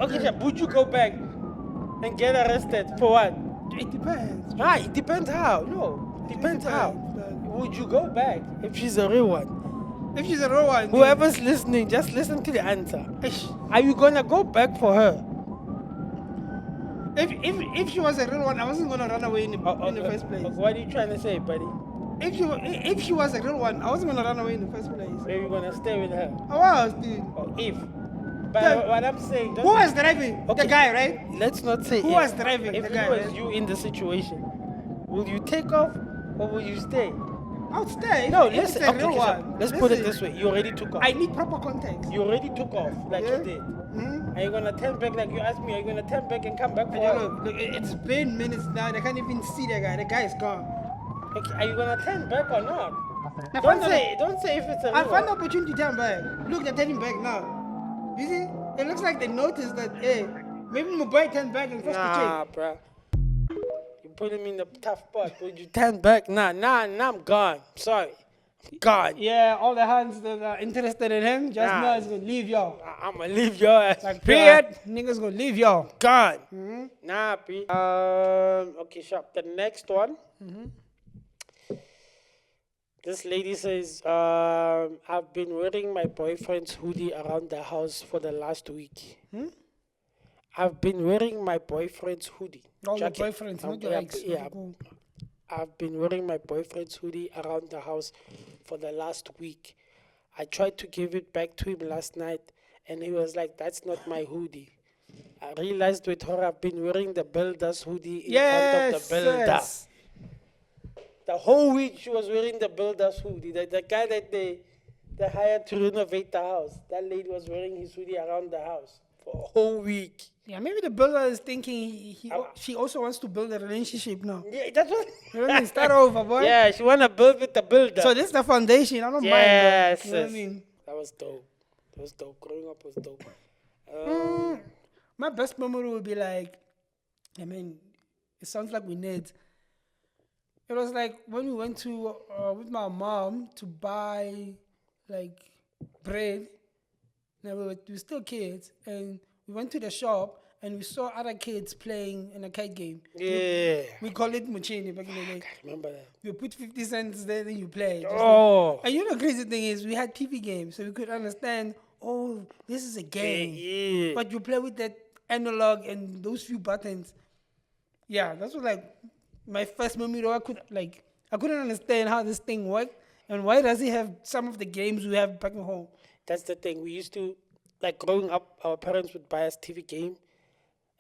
Okay, Shab, would you go back and get arrested for what? It depends. It depends how. No, depends how. depends, Would you go back if she's a real one? If she's a real one, Whoever's listening, just listen to the answer. Ish. Are you gonna go back for her? If she was a real one, I wasn't gonna run away in the first place. What are you trying to say, buddy? If she was a real one, I wasn't gonna run away in the first place. Are you gonna stay with her? I was, dude. Or if? But Yeah. what I'm saying, Who was driving? Okay. The guy, right? let's not say Who if. was driving? If The it guy, was right? you in the situation, will you take off or will you stay? I'll stay. No, If let's it's a real one. let's put it Listen, this way. You already took off. I need proper context. You already took off like Yeah. you did. Hmm? Are you gonna turn back like you asked me? Are you gonna turn back and come back for I don't her? know. Look, it's been minutes now. They can't even see the guy. The guy is gone. Okay, are you gonna turn back or not? I Don't found say if it's a I real found the one. opportunity to turn back. Look, they're turning back now. You see? It looks like they noticed that, hey, maybe Mumbai turned back and first the Nah, check. bruh. You put him in the tough spot. Would you turn back? Nah, I'm gone. Sorry. Gone. Yeah, all the hands that are interested in him just Nah. know it's gonna leave y'all. I'm gonna leave your ass. Like, bruh. period. Niggas gonna leave y'all. Gone. Mm-hmm. Nah, P. Okay, sharp. The next one. This lady says, I've been wearing my boyfriend's hoodie around the house for the last week. I've been wearing my boyfriend's hoodie. All your jacket. boyfriends, not your yeah, ex. Yeah, I've been wearing my boyfriend's hoodie around the house for the last week. I tried to give it back to him last night, and he was like, "That's not my hoodie." I realized with her, I've been wearing the builder's hoodie in front of the builder. yes. The whole week she was wearing the builder's hoodie. The guy that they hired to renovate the house, that lady was wearing his hoodie around the house for a whole week. Yeah, maybe the builder is thinking Ah. she also wants to build a relationship now. Yeah, that's what. You know what I mean? Start over, boy. Yeah, she wanna build with the builder. So this is the foundation. I don't Yes, mind. Bro. You know what I yes. mean? That was dope. That was dope. Growing up was dope. My best memory would be like, I mean, it sounds like we need. It was like when we went to with my mom to buy like bread. Now we were still kids, and we went to the shop and we saw other kids playing in a kite game. Yeah. We call it muchini back in the day. Remember that? You put 50 cents there, then you play. Just Oh. and you know the crazy thing is we had TV games, so we could understand, oh, this is a game. Yeah. But you play with that analog and those few buttons. Yeah, that's what like my first memory. I couldn't understand how this thing worked and why does it have some of the games we have back at home. That's the thing. We used to, like growing up, our parents would buy us TV game.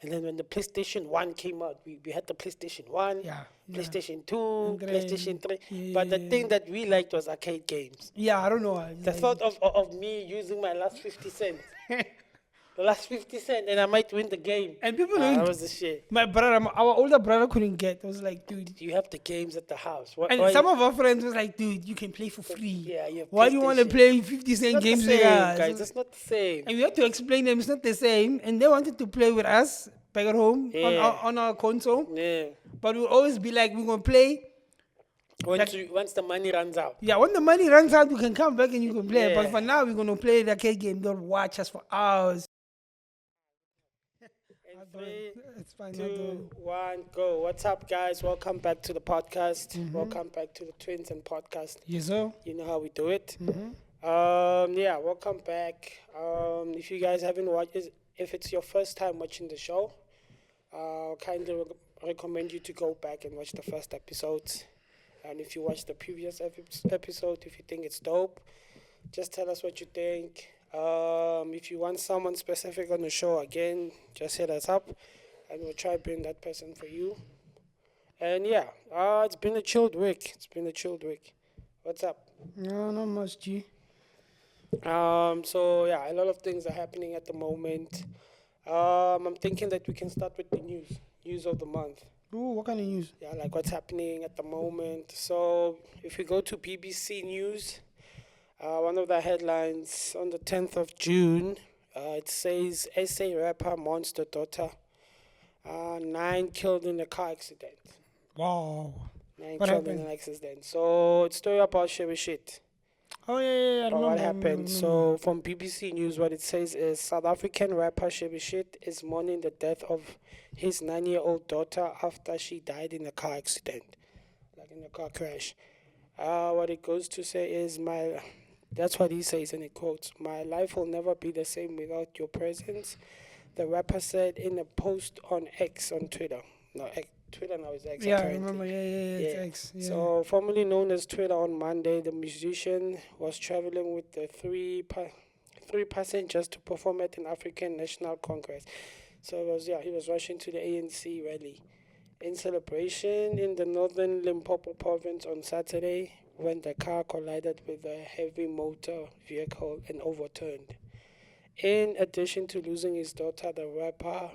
And then when the PlayStation 1 came out, we had the PlayStation 1, Yeah, PlayStation 2, And then- PlayStation 3. But the thing that we liked was arcade games. Yeah, I don't know. The thought of me using my last 50 cents. The last 50 cents, and I might win the game. And people That don't. was the shit. My brother, our older brother couldn't get. It was like, dude. You have the games at the house. And some of our friends was like, dude, you can play for free. Yeah, you have Why do you want to PlayStation. play 50-cent Not games the with same, us? guys. It's not the same. And we had to explain them it's not the same. And they wanted to play with us back at home Yeah. on our console. Yeah. But we'll always be like, we're going to play. Once the money runs out. Yeah, when the money runs out, we can come back and you can play. Yeah. But for now, we're going to play the arcade game. Don't watch us for hours. Three, It's fine. 2, 1, go. What's up, guys? Welcome back to the podcast. Mm-hmm. Welcome back to the Twins and Podcast. Yes, sir. You know how we do it. Mm-hmm. Yeah, welcome back. If you guys haven't watched, if it's your first time watching the show, I'll kindly recommend you to go back and watch the first episodes. And if you watch the previous episode, if you think it's dope, just tell us what you think. If you want someone specific on the show again, just hit us up, and we'll try to bring that person for you. And yeah, it's been a chilled week. What's up? No, not much, G. So yeah, a lot of things are happening at the moment. I'm thinking that we can start with the news of the month. Ooh, what kind of news? Yeah, like what's happening at the moment. So if we go to BBC News, one of the headlines on the 10th of June, it says SA rapper Monster Daughter, 9 killed in a car accident. Wow. 9 What killed in happened? an accident. So it's story about Shabishkt. Oh yeah, I But what remember. happened? So from BBC News, what it says is South African rapper Shabishkt is mourning the death of his 9-year-old daughter after she died in a car accident, like in a car crash. What it goes to say is that's what he says, and it quotes, "My life will never be the same without your presence," the rapper said in a post on X on Twitter. No, Twitter now is X Yeah, I apparently. remember. Yeah, it's Yeah. X. Yeah. So, formerly known as Twitter, on Monday, the musician was traveling with the three passengers to perform at an African National Congress. So he was rushing to the ANC rally. In celebration in the northern Limpopo province on Saturday, when the car collided with a heavy motor vehicle and overturned. In addition to losing his daughter, the rapper,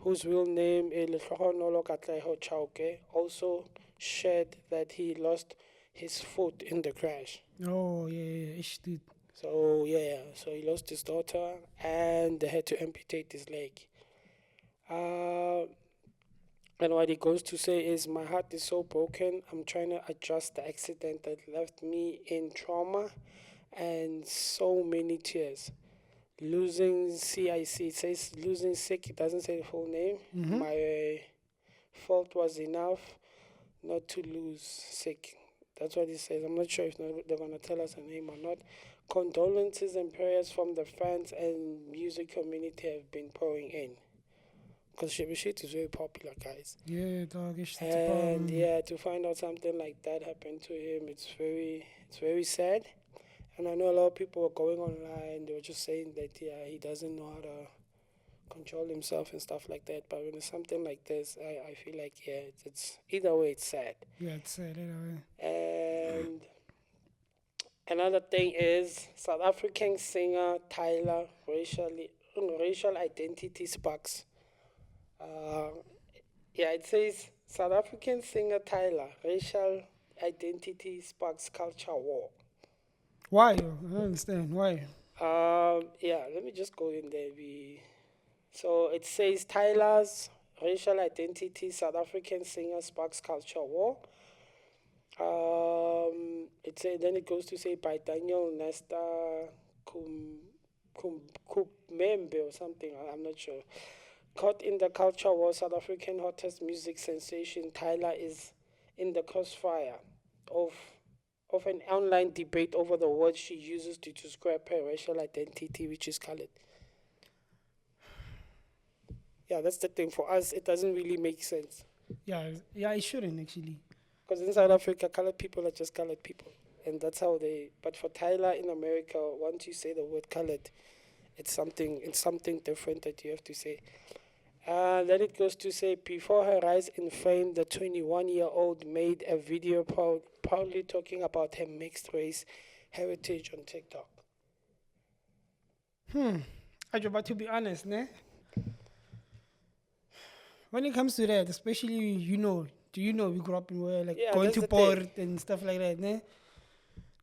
whose real name is Lehlohonolo Katleho Chauke, also shared that he lost his foot in the crash. Oh yeah, ish, dude. So he lost his daughter and they had to amputate his leg. Uh, and what he goes to say is, "My heart is so broken. I'm trying to adjust the accident that left me in trauma and so many tears. Losing CIC, it says losing sick, it doesn't say the full name. Mm-hmm. My fault was enough not to lose sick." That's what he says. I'm not sure if they're going to tell us a name or not. Condolences and prayers from the fans and music community have been pouring in. Because Shabishkt is very popular, guys. Yeah, dog, ish, that's a And problem. yeah, to find out something like that happened to him, it's very sad. And I know a lot of people were going online, they were just saying that he doesn't know how to control himself and stuff like that. But when it's something like this, I feel like it's either way it's sad. Yeah, it's sad anyway. And another thing is South African singer Tylar racial identity sparks. Uh, it says South African singer Tylar racial identity sparks culture war. Why? Yo? I don't understand why. Let me just go in there. So it says Tyler's racial identity, South African singer sparks culture war. Then it goes to say by Daniel Nesta Kumembe or something. I'm not sure. Caught in the culture war, South African hottest music sensation Tyler is in the crossfire of an online debate over the words she uses to describe her racial identity, which is colored. Yeah, that's the thing. For us, it doesn't really make sense. Yeah, it shouldn't actually. Because in South Africa, colored people are just colored people. And that's how they. But for Tyler in America, once you say the word colored, it's something different that you have to say. Then it goes to say, before her rise in fame, the 21-year-old made a video proudly talking about her mixed race heritage on TikTok. But to be honest, ne? When it comes to that, especially we grew up in where like Yeah, going that's to the port thing. and stuff like that, ne?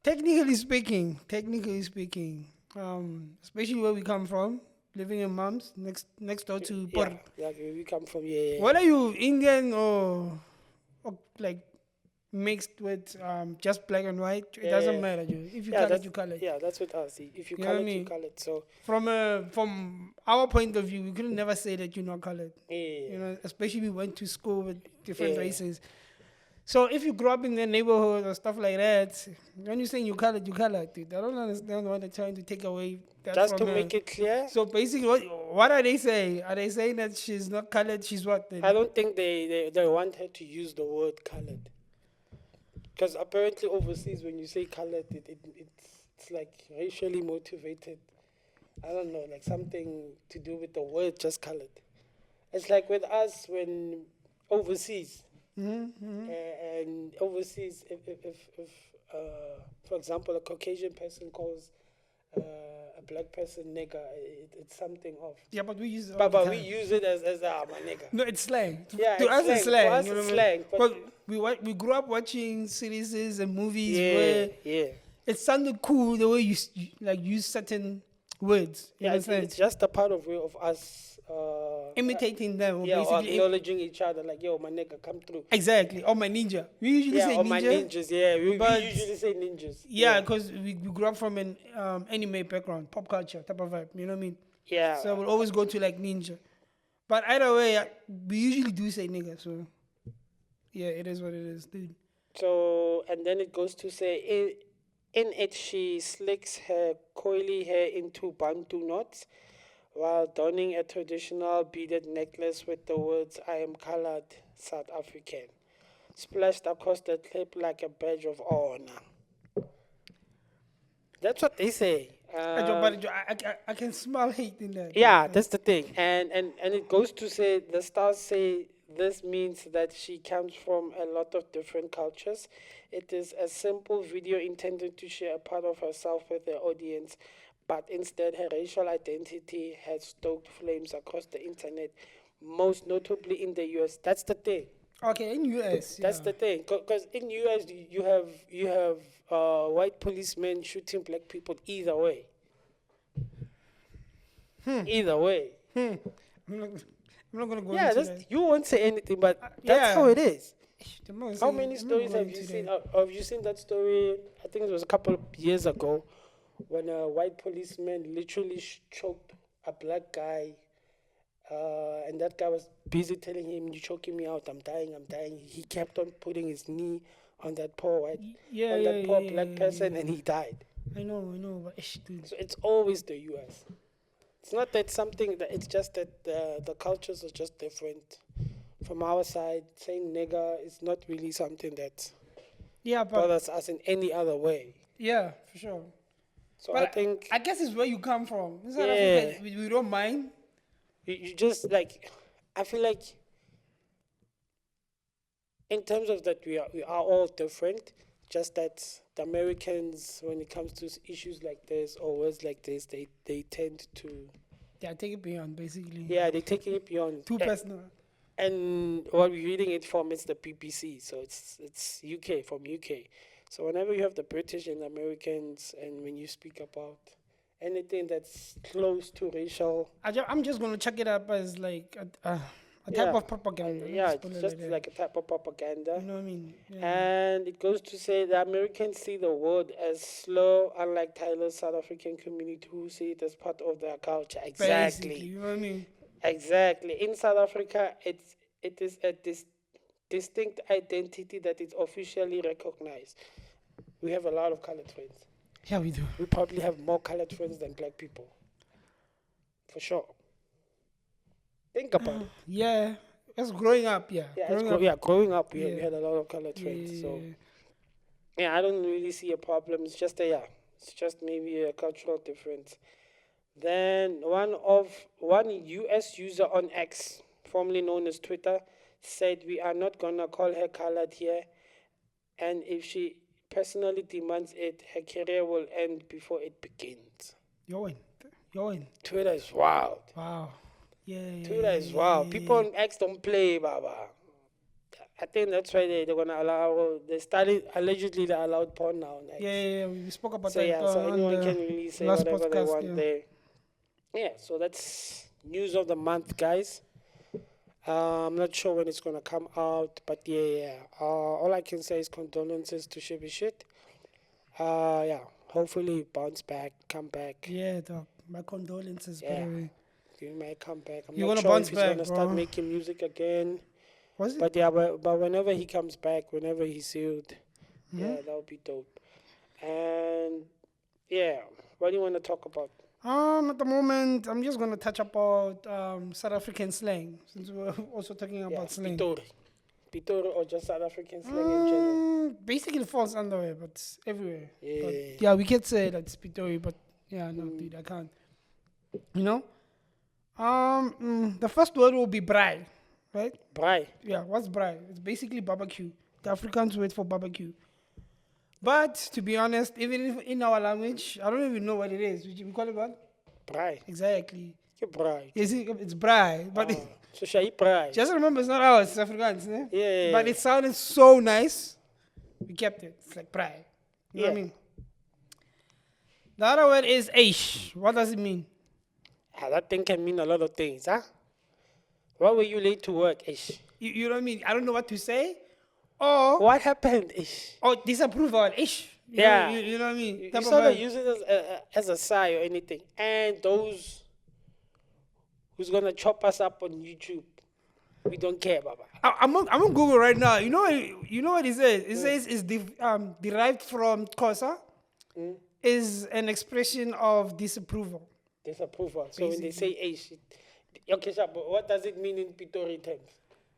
Technically speaking, especially where we come from, living in mums next door to port. Yeah, where we come from, yeah. Whether you Indian or like mixed with just black and white, it doesn't matter. If you colored, you colored. Yeah, that's with us. If you You know what I colored, you mean? colored. So, From our point of view, we could never say that you're not colored. yeah. You know, especially we went to school with different Yeah. races. So if you grew up in the neighborhood or stuff like that, when you're saying you colored, dude. I don't understand why they're trying to take away that Just from to her. make it clear, So basically, what are they saying? Are they saying that she's not colored? She's what then? I don't think they want her to use the word colored. Because apparently overseas, when you say colored, it's like racially motivated. I don't know, like something to do with the word just colored. It's like with us when overseas, and overseas, if for example, a Caucasian person calls a black person nigger, it's something of. Yeah, but we use it all the But we time. use it as my nigger. No, it's slang. Yeah, To it's us, slang. it's slang. For us, you know it's what I slang, mean? but- we grew up watching series and movies Yeah, where yeah. it sounded cool the way you like use certain words. You Yeah, understand? it's just a part of way of us. Imitating them, or Yeah, or basically. acknowledging each other, like, yo, my nigga, come through. Exactly. Or my ninja. We usually Yeah, say or my ninja. ninjas. Yeah, we but usually say ninjas. yeah, because we grew up from an anime background, pop culture type of vibe. You know what I mean? Yeah. So we'll always go to like ninja. But either way, we usually do say nigga. So yeah, it is what it is, dude. So, and then it goes to say, in it, she slicks her coily hair into Bantu knots while donning a traditional beaded necklace with the words, I am colored South African, splashed across the clip like a badge of honor. That's what they say. I can smell hate in that. Yeah, that's the thing. And it goes to say, the stars say this means that she comes from a lot of different cultures. It is a simple video intended to share a part of herself with the audience, but instead her racial identity has stoked flames across the internet, most notably in the US. That's the thing. Okay, in US, That's the thing. Because in US you have white policemen shooting black people either way. Either way. I'm not, I'm not gonna go Yeah, into that's, that. you won't say anything, but that's yeah. how it is. How I'm many not stories going have you into seen? that. Have you seen that story? I think it was a couple of years ago when a white policeman literally choked a black guy, and that guy was busy telling him, "You're choking me out. I'm dying. I'm dying." He kept on putting his knee on that poor black person, and he died. I know, but dude. So it's always the U.S. It's not that something that it's just that the cultures are just different. From our side, saying nigger is not really something that Yeah, but bothers us in any other way. yeah, for sure. So But I think I guess it's where you come from. In South Yeah. Africa, we don't mind. you just like, I feel like in terms of that we are all different. Just that the Americans, when it comes to issues like this or words like this, they tend to Yeah, take it beyond, basically. they take it beyond. Too personal. And what we're reading it from is the BBC, so it's UK, from UK. So whenever you have the British and Americans, and when you speak about anything that's close to racial, I'm just gonna check it up as like a type of propaganda. yeah, Let's put it's it just that. like a type of propaganda. You know what I mean? Yeah. And it goes to say the Americans see the word as slow, unlike Tyler's South African community who see it as part of their culture. Exactly. Basically, you know what I mean? Exactly. In South Africa, it is a distinct identity that is officially recognized. We have a lot of colored friends. Yeah, we do. We probably have more colored friends than black people. For sure. Think about it. Yeah, that's growing up. Yeah, Growing up, we Yeah. had a lot of colored friends. So Yeah. yeah, I don't really see a problem. It's just it's just maybe a cultural difference. Then one US user on X, formerly known as Twitter, said we are not gonna call her colored here, and if she personally demands it, her career will end before it begins. You're in. Twitter is wild. Wow. Yeah. Twitter is wild. People on X don't play, Baba. I think that's why they're gonna allow. They started allegedly they allowed porn now on X. Yeah. We spoke about So that. yeah, so on anyone the can really say last whatever they podcast, want yeah. there. Yeah, so that's news of the month, guys. I'm not sure when it's gonna come out, but yeah. All I can say is condolences to Shabishkt. Yeah. Hopefully, bounce back, come back. Yeah, dog. My condolences, by Yeah. the way. He might come back. I'm You not wanna sure bounce if he's back, gonna start bro? making music again. Was it? But yeah, but whenever he comes back, whenever he's sealed, yeah, that would be dope. And yeah, what do you want to talk about? At the moment, I'm just gonna touch about South African slang, since we're also talking Yeah, about slang. Pitori or just South African slang in general. Basically falls underwear, but it's everywhere. Yeah. But yeah, we can say that it's Pitori, but yeah, no, dude, I can't. You know? The first word will be braai, right? Braai. Yeah, what's braai? It's basically barbecue. The Afrikaans word for barbecue. But to be honest, even if in our language, I don't even know what it is. We call it what? Braai. Exactly. Ke braai. You see, it's braai, but So shall I braai? just remember it's not ours, it's Afrikaans, né? Yeah. But it sounded so nice. We kept it. It's like braai. You know what I Yeah. mean? The other word is Aish. What does it mean? That thing can mean a lot of things, huh? Why were you late to work, ish? You know what I mean? I don't know what to say. Or What happened, ish? disapproval. Ish. Yeah. You know what I mean? You Type of sort of vibe. use it as a sigh or anything. And those who's gonna chop us up on YouTube, we don't care, Baba. I'm on Google right now. You know what it says? It says it's derived from Kosa. Is an expression of disapproval. Disapproval. So when they say ish, okay, sure, but what does it mean in Pitori terms?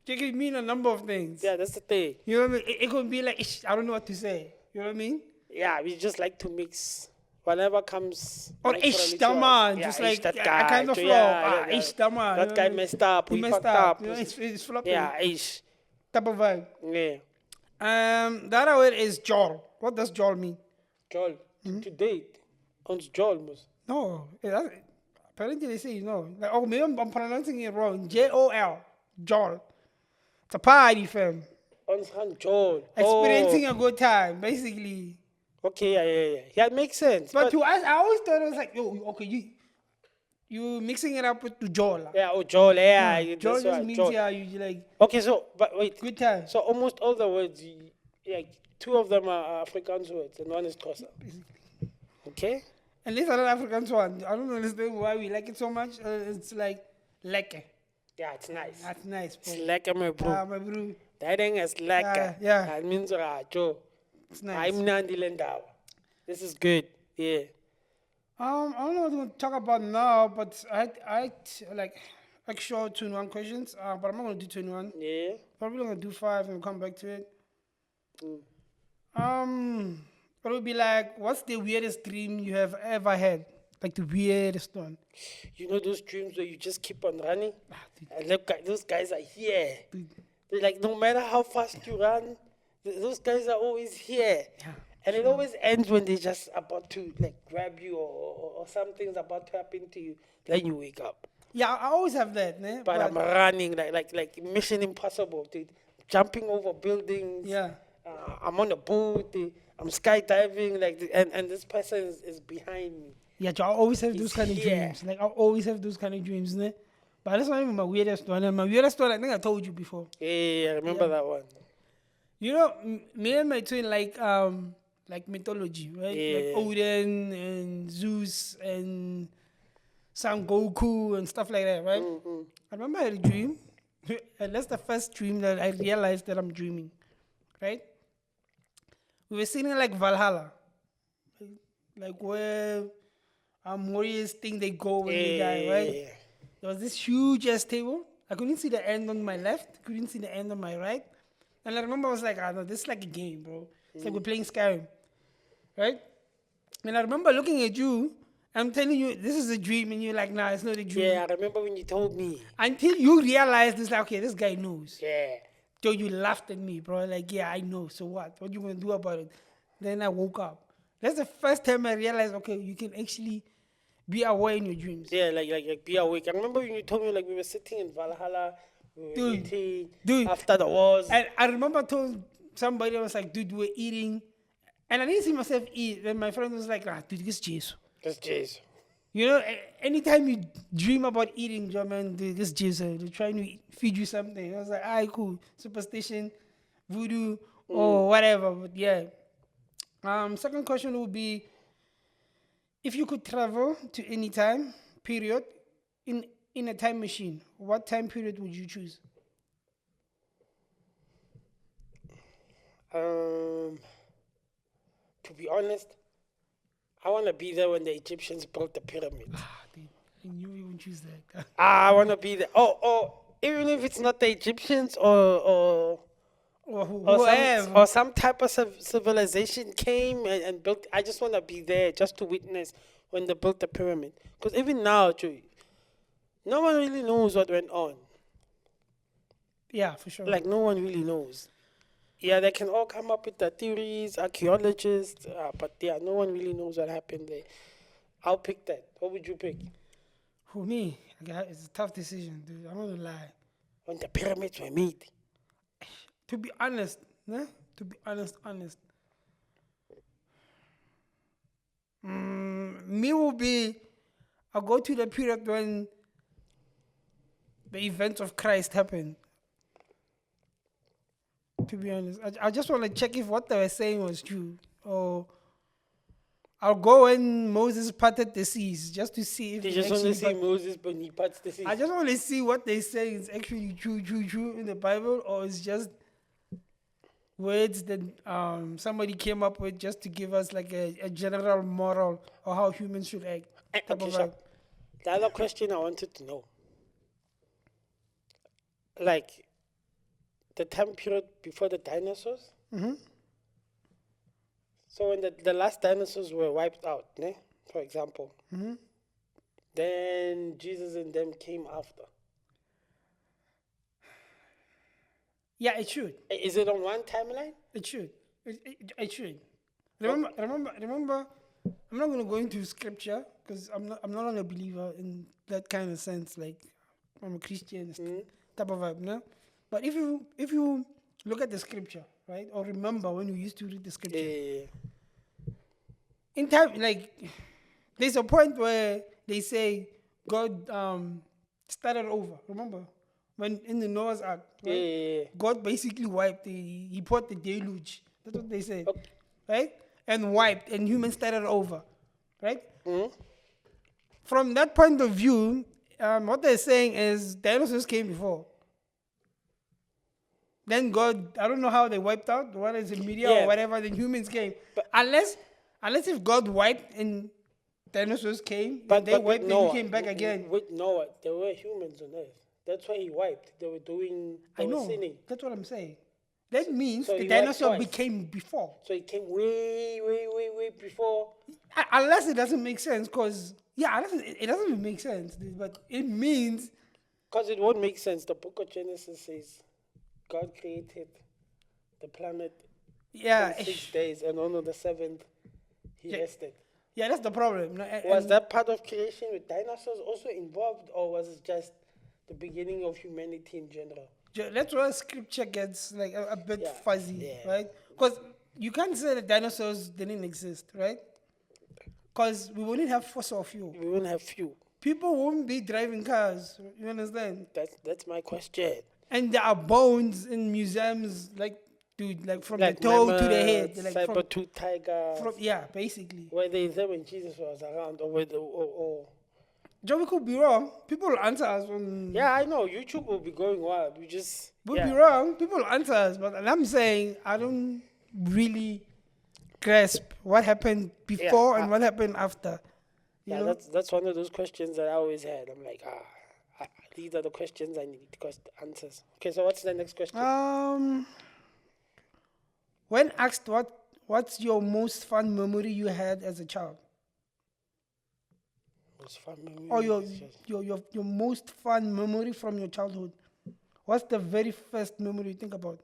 It can mean a number of things. Yeah, that's the thing. You know what I mean? It could be like, "Ish, I don't know what to say." You know what I mean? Yeah, we just like to mix whatever comes. Or naturally ish, to that us. man. Yeah, Just ish, like that I guy. kind of So, flop. yeah, yeah, Ish, that man. that guy messed up. He We messed fucked up. up. You know, it's flopping. Yeah, ish. Type of vibe. Yeah. The other word is jol. What does jol mean? Joel, to date, on Joel, mos. No. Apparently they say no. Like, oh, maybe I'm pronouncing it wrong. Jol. Jol. It's a party, fam. On San Joel. Experiencing a good time, basically. Okay, yeah. Yeah, it makes sense. But to us, I always thought it was like, yo, okay, you mixing it up with the Joel. yeah, Joel, yeah. Joel That's just right, means Joel. you like Okay, so, but wait. good time. So almost all the words, like, two of them are Afrikaans words and one is Xhosa. Okay? And this other African one, I don't understand why we like it so much. It's like lekker. Yeah, it's nice. That's nice, bro. It's lekker, my bro. My bro, That thing is lekker. Yeah. That means Joe. it's nice. I'm Nandi Lendau. This is good. Yeah. I don't know what we're gonna talk about now, but I like extra 21 questions. But I'm not gonna do 21. Yeah. Probably gonna do 5 and we'll come back to it. It would be like, what's the weirdest dream you have ever had? Like the weirdest one. You know those dreams where you just keep on running? Dude. And look, those guys are here. Dude. They're like, no matter how fast you run, those guys are always here. Yeah. And it always ends when they're just about to like grab you or something's about to happen to you. Then you wake up. Yeah, I always have that, né? But I'm running like Mission Impossible, dude. Jumping over buildings. yeah. I'm on a boat. I'm skydiving. And this person is behind me. Yeah, I always have those It's kind of here. dreams. Like I always have those kind of dreams, né? But that's not even my weirdest one. And my weirdest one, I think I told you before. Yeah, I remember that one. You know, me and my twin like mythology, right? Like Yeah. Odin and Zeus and Son Goku and stuff like that, right? I remember I had a dream, and that's the first dream that I realized that I'm dreaming, right? We were sitting in like Valhalla, like where warriors think they go when they die, right? Yeah. There was this huge ass table. I couldn't see the end on my left, couldn't see the end on my right. And I remember I was like, no, this is like a game, bro. It's like we're playing Skyrim. Right? And I remember looking at you, I'm telling you, this is a dream, and you're like, nah, it's not a dream. Yeah, I remember when you told me. Until you realized it's like, okay, this guy knows. Yeah. So you laughed at me, bro. Like, yeah, I know. So what? What you gonna do about it? Then I woke up. That's the first time I realized, okay, you can actually be aware in your dreams. Yeah, like be awake. I remember when you told me like we were sitting in Valhalla, we were eating after the wars. And I remember I told somebody, I was like, dude, we're eating. And I didn't see myself eat. And my friend was like, dude, this is Jesus. That's Jason. You know, anytime you dream about eating, man, dude, this is Jesus. They're trying to feed you something. I was like, alright, cool. Superstition, voodoo, or whatever. But yeah. Second question would be, if you could travel to any time, period, in a time machine, what time period would you choose? To be honest, I want to be there when the Egyptians built the pyramids. Dude, I knew you would choose that. I want to be there. Oh, even if it's not the Egyptians or Whoever. some type of civilization came and built. I just want to be there just to witness when they built the pyramid. Because even now, Joey, no one really knows what went on. Yeah, for sure. Like, no one really knows. Yeah, they can all come up with the theories, archaeologists, but yeah, no one really knows what happened there. I'll pick that. What would you pick? For me, it's a tough decision, dude. I'm not gonna lie. When the pyramids were made. To be honest, nah? To be honest. Me will be, I'll go to the period when the events of Christ happened. To be honest, I just want to check if what they were saying was true. Or I'll go when Moses parted the seas just to see if You it just want to actually. see Moses when he parts the sea. I just want to see what they say is actually true in the Bible, or it's just words that somebody came up with just to give us like a general moral or how humans should act. Type Okay, of sure. vibe. The other question I wanted to know, like the time period before the dinosaurs. Mm-hmm. So when the last dinosaurs were wiped out, ne? For example, Mm-hmm. then Jesus and them came after. Yeah, it should. Is it on one timeline? It should. It should. Remember. I'm not going to go into scripture because I'm not a believer in that kind of sense. Like I'm a Christian type of vibe, no. But if you look at the scripture, right, or remember when you used to read the scripture, Yeah. in time, like there's a point where they say God started over. Remember when in the Noah's Ark, right? Yeah. God basically wiped he poured the deluge. That's what they say, Okay. right? And wiped, and humans started over, right? Mhm. From that point of view, what they're saying is dinosaurs came before. Then God, I don't know how they wiped out, whether it's a meteor Yeah. or whatever, then humans came. But- unless if God wiped and dinosaurs came, But then they with wiped and Noah, he came back again. With Noah, there were humans on earth. That's why he wiped. They were doing. They I were know. sinning. That's what I'm saying. That means So the he wiped dinosaur twice. became before. So he came way before. Unless it doesn't make sense, because, yeah, it doesn't even make sense. But it means, Because it won't make sense. The book of Genesis says God created the planet yeah, in 6 days, and on the seventh, he Yeah. rested. yeah, that's the problem. No, Was and- that part of creation with dinosaurs also involved, or was it just the beginning of humanity in general? That's where scripture gets like a bit Yeah, fuzzy, yeah. right? Because you can't say that dinosaurs didn't exist, right? Because we wouldn't have fossil fuel. We won't have few. People won't be driving cars. You understand? That's my question. And there are bones in museums, like dude, like from Like the toe to the head, mammoths, like saber-tooth tigers. from yeah, basically. Were they there when Jesus was around, or were they, or Joe, we could be wrong. People will answer us on. Yeah, I know. YouTube will be going wild. We just. We'll yeah. be wrong. People will answer us, but I'm saying I don't really grasp what happened before and what happened after. You Yeah, know? that's one of those questions that I always had. I'm like, these are the questions I need answers. Okay, so what's the next question? When asked what's your most fun memory you had as a child, Most fun memory or is just- your most fun memory from your childhood, what's the very first memory you think about?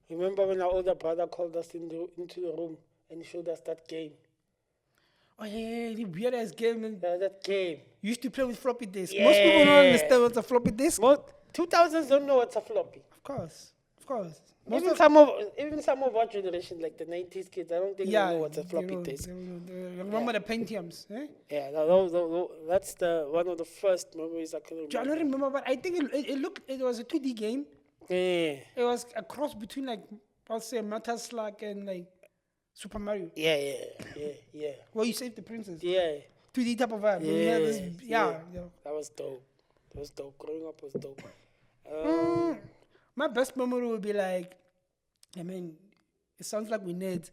Remember when our older brother called us into the room and showed us that game? Oh yeah, the weird ass game. And That game. you used to play with floppy disks. Most people don't Yeah. understand what's a floppy disk. Most 2000s don't know what's a floppy. Of course. Even some of our generation, like the 90s kids, I don't think they know what's a floppy disk. You remember the Pentiums? Eh? Yeah, that's one of the first memories I can I remember. don't remember, but I think it was a 2D game. Yeah. It was a cross between like I'll say Metal Slug and like Super Mario, Yeah. where you save the princess. Yeah. 2D type of vibe. We had this, Yeah. yeah. That was dope. Growing up was dope. My best memory would be like, I mean, it sounds like we need.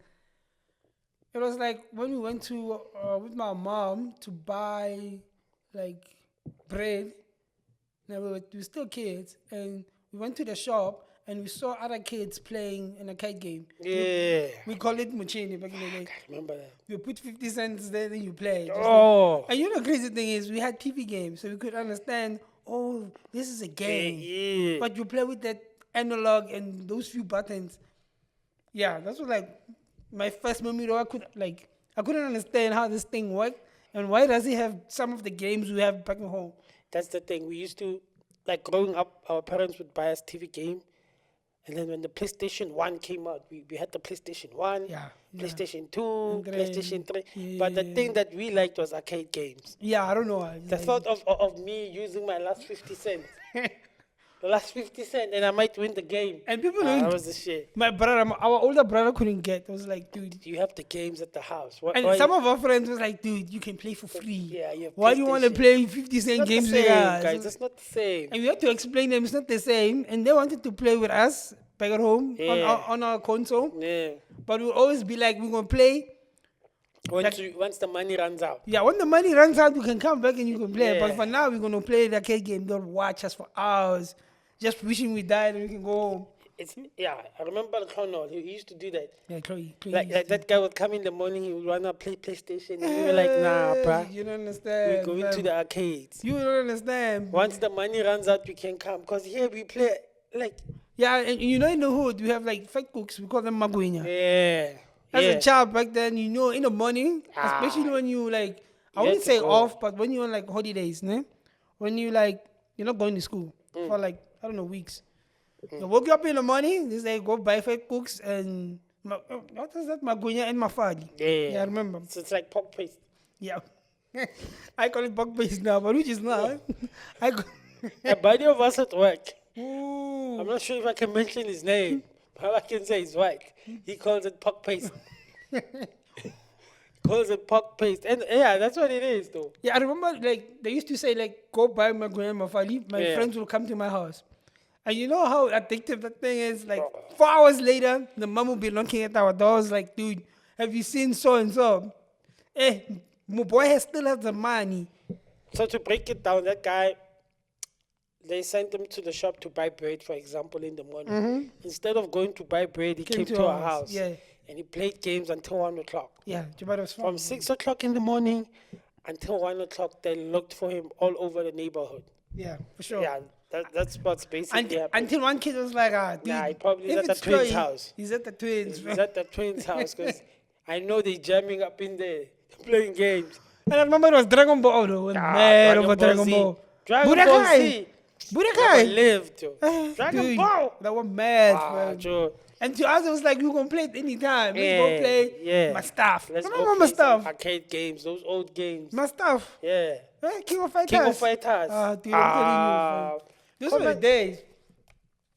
It was like when we went to with my mom to buy like bread. Now we were still kids, and we went to the shop and we saw other kids playing in a kite game. Yeah. We call it Muchini back in the day. I remember that. You put 50 cents there, then you play. Oh. And you know the crazy thing is we had TV games, so we could understand, oh, this is a game. Yeah. But you play with that analog and those few buttons. Yeah, that's what like my first memory. I couldn't understand how this thing worked and why does it have some of the games we have back at home. That's the thing. We used to, like growing up, our parents would buy us TV game, And then when the PlayStation 1 came out, we had the PlayStation 1, Yeah, yeah. PlayStation 2, And then- PlayStation 3. yeah, But the yeah, thing that we liked was arcade games. Yeah, I don't know. It's The like- thought of me using my last 50 cents, the last 50 cents, and I might win the game. and people That don't. was the shit. My brother, our older brother couldn't get. It was like, dude. You have the games at the house. And some of our friends was like, dude, you can play for free. Yeah, you have Why do you want to PlayStation. play 50 It's cent not games the with same, us? guys. It's not the same. And we had to explain them it's not the same. And they wanted to play with us back at home Yeah. on our console. Yeah. But we'll always be like, we're going to play. Once the money runs out. Yeah, when the money runs out, you can come back and you can play. But Yeah. for now, we're going to play the arcade game. They'll watch us for hours. Just wishing we died and we can go home. I remember Colonel. He used to do that. Yeah, Chloe. Like that guy would come in the morning. He would wanna play PlayStation, and we were like, nah, bruh. You don't understand. We're going to the arcades. You don't understand. Once the money runs out, we can come. Cause here we play like Yeah, and you know in the hood, we have like fat cooks. We call them maguinya. yeah. As yeah. a child back then, you know, in the morning, especially when you like, I You wouldn't had to say go. off, but when you're on like holidays, ne? When you like, you're not going to school for like, I don't know, weeks. You woke up in the morning, they say go buy fat cooks and, what is that, magunya and mafadi? Yeah. I remember. So it's like pork paste. Yeah. I call it bug paste now, but which is not. I call, A buddy of us at work. Ooh. I'm not sure if I can mention his name. All I can say is white. He calls it pork paste. Calls it pork paste. And yeah, that's what it is though. Yeah, I remember like they used to say like go buy my grandma mafali. My Yeah. friends will come to my house. And you know how addictive that thing is? Like 4 hours later, the mom will be knocking at our doors like, dude, have you seen so and so? Eh, my boy has still has the money. So to break it down, that guy, they sent him to the shop to buy bread, for example, in the morning. Instead of going to buy bread, he came to our house. Yeah. And he played games until 1 o'clock. Yeah, Jabbar was From 6 o'clock in the morning until 1 o'clock, they looked for him all over the neighborhood. Yeah, for sure. Yeah, that's what's basically happening. Until one kid was like, dude, Nah, he probably is if at the it's twins' Chloe, house. He's at the twins. He's at the twins' house because I know they're jamming up in there, playing games. And I remember it was Dragon Ball, though. Ah, Mad over Dragon Z. Ball. Dragon Ball Budokai. Z. Never Budokai. lived, yo. Dragon Dude, Ball. that was mad, Ah, man. Joe. And to us, it was like, you can play it anytime. Let's go play my stuff. Let's Remember go my play some stuff? arcade games, those old games. My stuff. Yeah. King of Fighters. King of Fighters. Ah, dude, I'm telling you. Ah, fam. Those were the comment- days.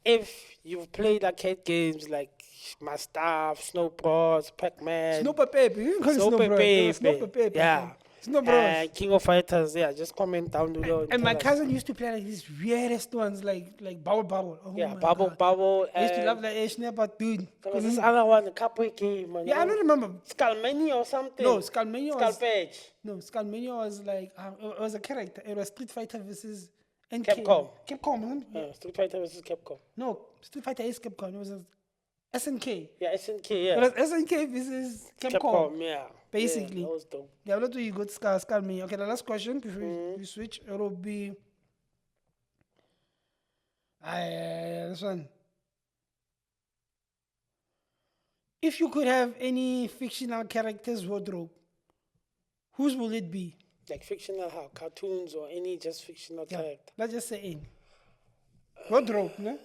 If you've played arcade games like My Stuff, Snow Bros, Pac-Man, Snowper Paper. You can call it Snow Snowper Paper, Snowper Paper. yeah, Snow Bros. King of Fighters, yeah, just comment down below. And my tell us. cousin used to play like these weirdest ones, like Bubble. Oh Yeah, my Bubble God. Bubble. I used to and love that Ash but dude. there was this other one, the Cupway game. Man, Yeah, I don't remember. Skullmania or something. No, Skullmania was Skullpage. no Skullmania was like it was a character. It was Street Fighter versus NK. Capcom. Capcom. Huh? Yeah, Street Fighter versus Capcom. No, Street Fighter is Capcom. It was a SNK. Yeah, SNK, It yeah. was SNK versus Capcom. Capcom, yeah. Basically. Yeah, that was dope. Yeah, let's do you good Skullmania. Okay, the last question before we switch, it will be this one. If you could have any fictional character's wardrobe, whose will it be? Like fictional how? Cartoons or any just fictional Yeah, character? let's just say in. Wardrobe, no?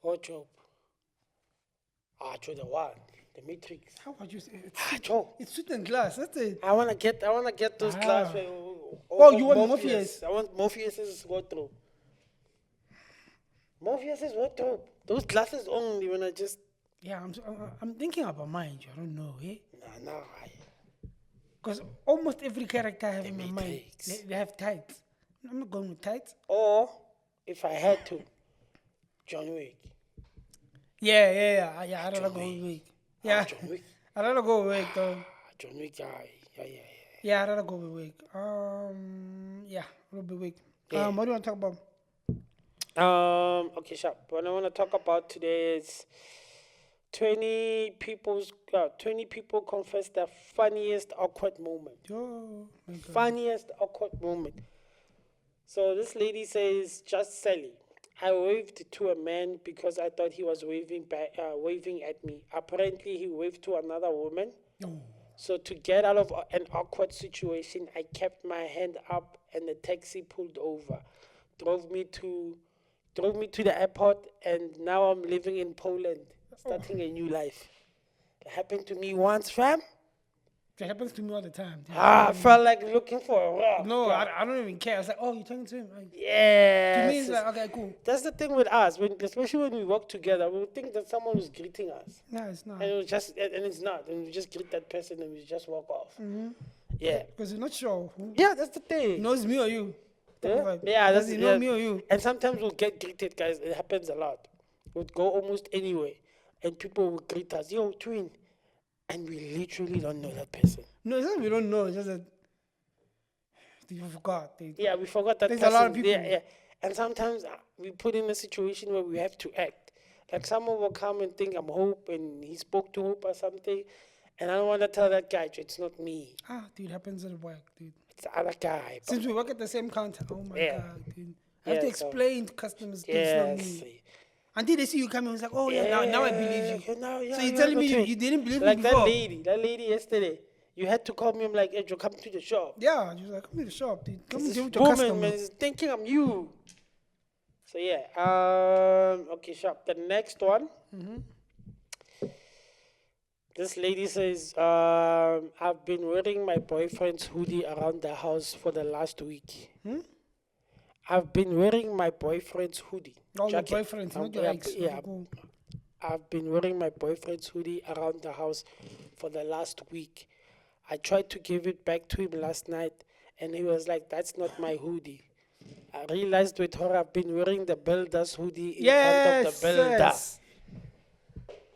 Wardrobe. Joe, the one. The Matrix. How about you say it? Joe. It's suit and glass, that's it. I wanna get those Ah. glass. Oh, you want Morpheus? I want Morpheus's wardrobe. Morpheus's wardrobe. Those glasses only when I just Yeah, I'm thinking about mine, I don't know, eh? nah. Because almost every character I have in my mind, Matrix. they have tights. I'm not going with tights. Or if I had to, John Wick. Yeah, I'd rather go with Wick. Yeah, John Wick. I'd rather go with Wick, though. John Wick, yeah. Yeah, I'd rather go with Wick. Yeah, it'll be Wick. Yeah. What do you want to talk about? Okay, sharp. What I want to talk about today is 20 people confess their funniest awkward moment. Oh, my God. Funniest awkward moment. So this lady says, just Sally. I waved to a man because I thought he was waving at me. Apparently, he waved to another woman. Oh. So to get out of an awkward situation, I kept my hand up and the taxi pulled over, drove me to drove me to the airport, and now I'm living in Poland, starting a new life. It happened to me once, fam. That happens to me all the time. Dude. I felt like looking for a rock. No, bro. I don't even care. It's like, oh, you're talking to him. Like, Yeah. to me, it's like, okay, cool. That's the thing with us, especially when we work together, we think that someone is greeting us. No, it's not. And it's not. And we just greet that person and we just walk off. Mm-hmm. Yeah. Because you're not sure who Yeah, that's the thing. knows me or you. Yeah, Does he know me or you? And sometimes we'll get greeted, guys. It happens a lot. We'll go almost anywhere, and people will greet us, yo, twin. And we literally don't know that person. No, it's not we don't know. It's just that you forgot. Yeah, we forgot that There's person. a lot of people. Yeah. And sometimes we put in a situation where we have to act. Like someone will come and think I'm Hope, and he spoke to Hope or something. And I don't want to tell that guy, it's not me. Dude, happens at work, dude. It's the other guy. Since we work at the same counter, oh my God, dude. I have to Yeah, explain to customers it's not me. Until they see you coming, it's like, oh yeah, now I believe you. So you're telling me you didn't believe me before? Like that lady yesterday. You had to call me. I'm like, hey, Joe, come to the shop. Yeah, she was like, come to the shop, dude. Come This deal with your customer. man is thinking I'm you. So yeah, okay, shop. The next one. This lady says, I've been wearing my boyfriend's hoodie around the house for the last week. I've been wearing my boyfriend's hoodie. Oh, your boyfriend's, not your ex. Yeah. I've been wearing my boyfriend's hoodie around the house for the last week. I tried to give it back to him last night, and he was like, that's not my hoodie. I realized with her, I've been wearing the builder's hoodie in front of the builder. Yes.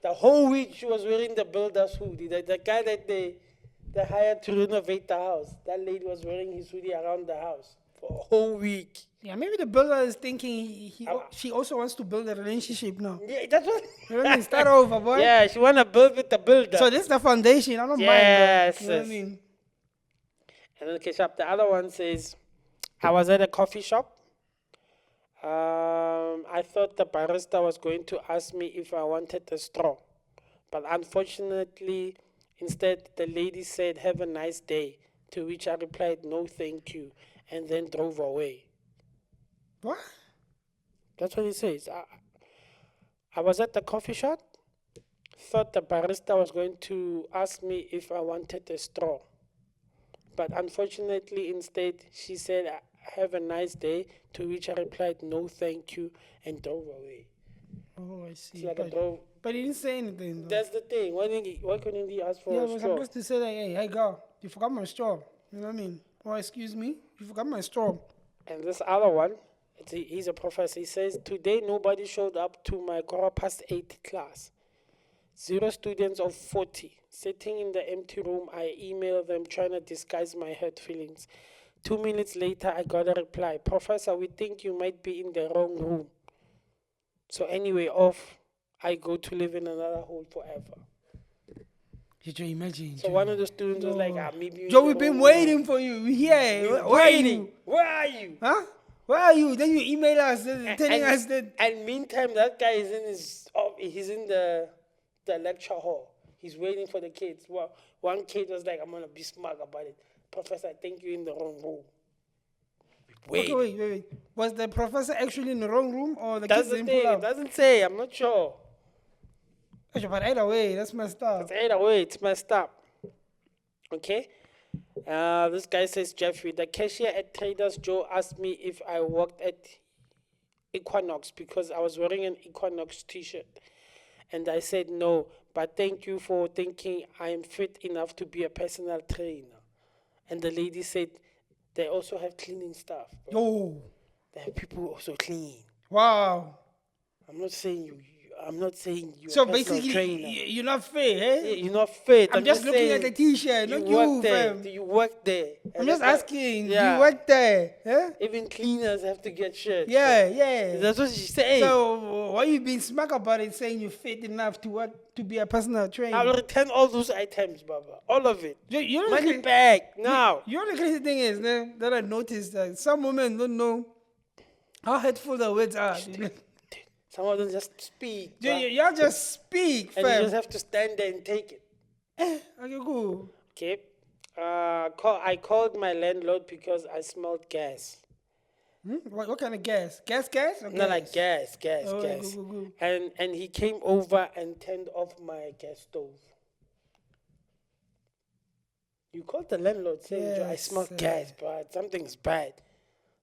The whole week she was wearing the builder's hoodie. The guy that they hired to renovate the house, that lady was wearing his hoodie around the house for a whole week. Yeah, maybe the builder is thinking she also wants to build a relationship now. Yeah, that's what. You know what I mean? Start over, boy. Yeah, she want to build with the builder. So this is the foundation. I don't mind. Yes. You know what I mean? And then the other one says, I was at a coffee shop. I thought the barista was going to ask me if I wanted a straw. But unfortunately, instead, the lady said, have a nice day. To which I replied, no, thank you. And then drove away. What? That's what he says. I was at the coffee shop. Thought the barista was going to ask me if I wanted a straw. But unfortunately, instead, she said, have a nice day. To which I replied, no, thank you, and drove away. Oh, I see. It's like but he didn't say anything, though. That's the thing. Why couldn't he ask for Yeah, a I was straw? supposed to say, like, hey girl, you forgot my straw. You know what I mean? Or excuse me, you forgot my straw. And this other one, he's a professor. He says, today nobody showed up to my 8:15 class. 0 students of 40. Sitting in the empty room, I emailed them trying to disguise my hurt feelings. 2 minutes later, I got a reply. Professor, we think you might be in the wrong room. So anyway, off I go to live in another hole forever. Could you imagine? So one of the students was like, maybe Joe, we've been waiting for you. We're here. Where are you? Where are you? Huh? Where are you? Then you email us telling us that. And meantime, that guy is he's in the lecture hall. He's waiting for the kids. Well, one kid was like, I'm going to be smart about it. Professor, I think you're in the wrong room. Okay, wait. Was the professor actually in the wrong room or the That's kids the didn't thing. pull It up? doesn't say. I'm not sure. But either way, that's messed up. Either way, it's messed up. Okay? This guy says, Jeffrey, the cashier at Traders Joe asked me if I worked at Equinox because I was wearing an Equinox t-shirt. And I said no, but thank you for thinking I am fit enough to be a personal trainer. And the lady said, they also have cleaning staff. Oh. They have people who also clean. Wow. I'm not saying you're So a personal basically, trainer. you're not fit, eh? Yeah, you're not fit. I'm just looking at the t-shirt, not you, fam. You work there. I'm just asking, do yeah. you work there? Eh? Even cleaners have to get shirts. Yeah. That's what she's saying. So why you being smart about it, saying you're fit enough to be a personal trainer? I'll return all those items, Baba. All of it. You know Money back now. You know the crazy thing is that I noticed that some women don't know how hurtful the words are. Some of them just speak. Y'all just speak, and fam. you just have to stand there and take it. Okay, cool. Okay. I called my landlord because I smelled gas. What kind of gas? Gas? Or No, like gas? gas, Oh, yeah, gas. go. And he came over and turned off my gas stove. You called the landlord saying, "Joe, I smell Yes. gas, bro. Something's bad."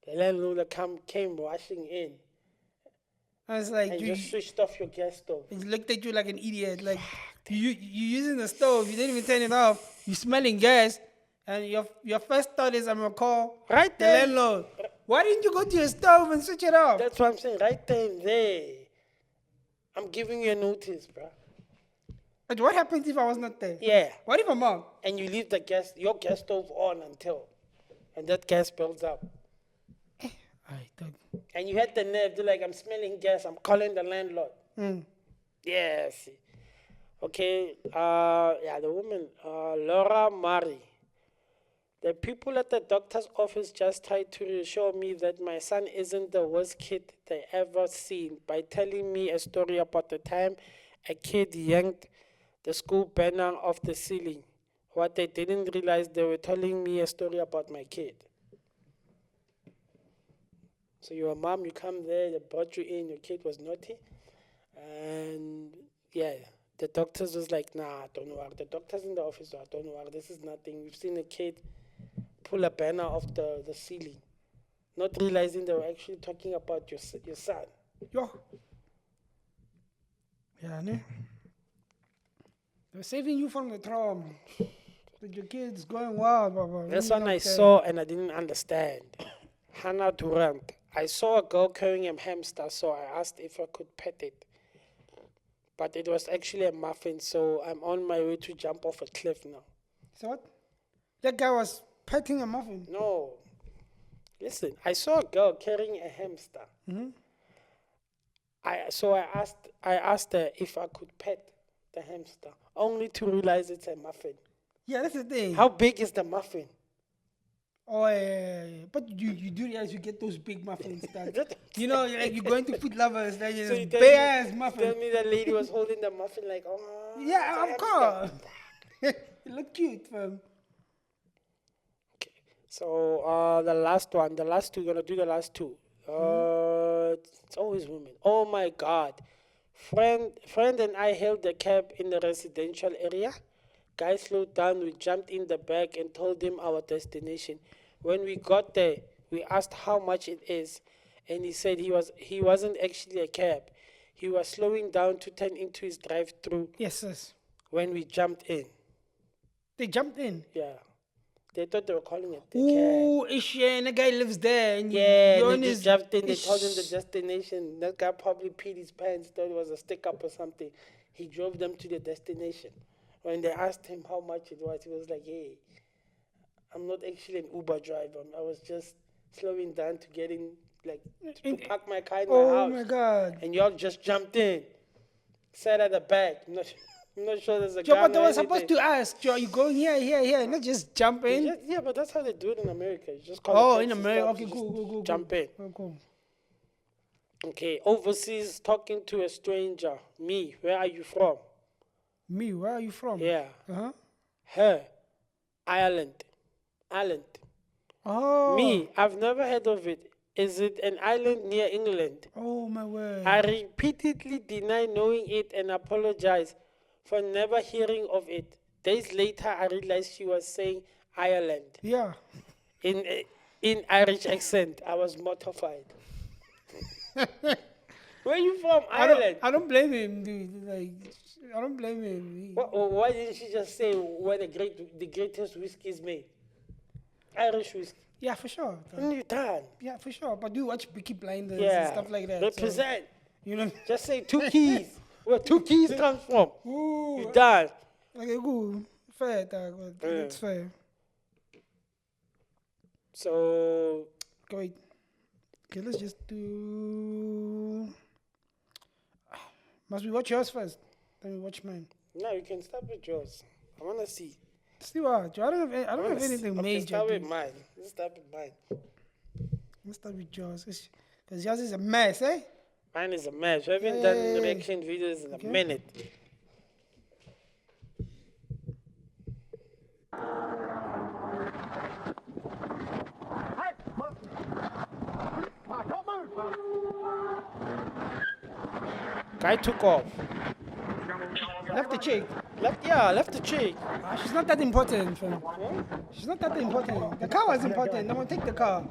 The landlord came rushing in I was like, and you, just switched off your gas stove. he looked at you like an idiot. Like, you using the stove, you didn't even turn it off. You smelling gas, and your first thought is, I'm gonna call Right the there. landlord. Why didn't you go to your stove and switch it off? That's what I'm saying. Right there and there. I'm giving you a notice, bro. But what happens if I was not there? Yeah. What if I'm out? And you leave your gas stove on and that gas builds up. Alright, dog. And you had the nerve to like, I'm smelling gas. I'm calling the landlord. Yes. Okay. Yeah, the woman, Laura Murray. The people at the doctor's office just tried to reassure me that my son isn't the worst kid they ever seen by telling me a story about the time a kid yanked the school banner off the ceiling. What they didn't realize, they were telling me a story about my kid. So your mom, you come there, they brought you in, your kid was naughty. And yeah, the doctors was like, nah, don't worry. The doctors in the office were, don't worry, this is nothing. We've seen a kid pull a banner off the ceiling, not realizing they were actually talking about your son. Yo. Yeah, ne? They're saving you from the trauma. But your kid's going wild, Baba. This one I saw and I didn't understand. Hannah Durant. I saw a girl carrying a hamster, so I asked if I could pet it. But it was actually a muffin, so I'm on my way to jump off a cliff now. So what? That guy was petting a muffin. No. Listen, I saw a girl carrying a hamster. I asked her if I could pet the hamster, only to realize it's a muffin. Yeah, that's the thing. How big is the muffin? Oh, yeah. But you do realize you get those big muffins. You know, like you going to Food Lovers, like So this you big tell ass me, muffin. tell me the lady was holding the muffin like, oh. Yeah, it's of a hamster. course. It looked cute, fam. Okay. So the last one, the last two, gonna do the last two. It's always women. Oh my God. Friend and I hailed the cab in the residential area. Guy slowed down, we jumped in the back and told him our destination. When we got there, we asked how much it is, and he said he wasn't actually a cab. He was slowing down to turn into his drive-through Yes, yes. when we jumped in. They jumped in. Yeah. They thought they were calling it the cab. Ooh, ish, yeah, and the guy lives there. And Yeah, you're they on just his jumped in. They ish. told him the destination. That guy probably peed his pants, thought it was a stick up or something. He drove them to the destination. When they asked him how much it was, he was like, hey, I'm not actually an Uber driver. I was just slowing down to get in, like, to park my car in my house. Oh my God. And y'all just jumped in, sat at the back. I'm not sure there's a Joe, gun but they or were supposed anything. to ask, Joe, are you going here, not just jump in? Yeah, but that's how they do it in America. You just call Oh, a in taxi America. stop, Okay, you cool, just cool. jump in. Oh, cool. Okay, overseas talking to a stranger. Me, where are you from? Me, where are you from? Yeah. Uh-huh. Her, Ireland. Ireland. Oh. Me, I've never heard of it. Is it an island near England? Oh, my word. I repeatedly deny knowing it and apologize for never hearing of it. Days later, I realized she was saying Ireland. Yeah. In Irish accent. I was mortified. Where are you from? Ireland. I don't blame him, dude. Like, I don't blame him. Why didn't she just say where the greatest whiskey is made? Irish whiskey. Yeah, for sure. And you done. Yeah, for sure. But do watch Peaky Blinders Yeah. and stuff like that. Represent. So, you know. Just say 2 keys. Where 2 keys comes from. Ooh. You done. Okay, cool. Fair, dog. That's fair. So. Okay, wait. Okay, let's just do. Must we watch yours first? Then we watch mine. No, you can start with yours. I want to see. See what? I don't have anything major. Start with dude. mine. Let's start with mine. Let's start with yours. Because yours is a mess, eh? Mine is a mess. We haven't done reaction videos in a minute. Guy took off. Left the chick. Left the chick. She's not that important, fam. She's not that important. The car was important. I'm gonna take the car.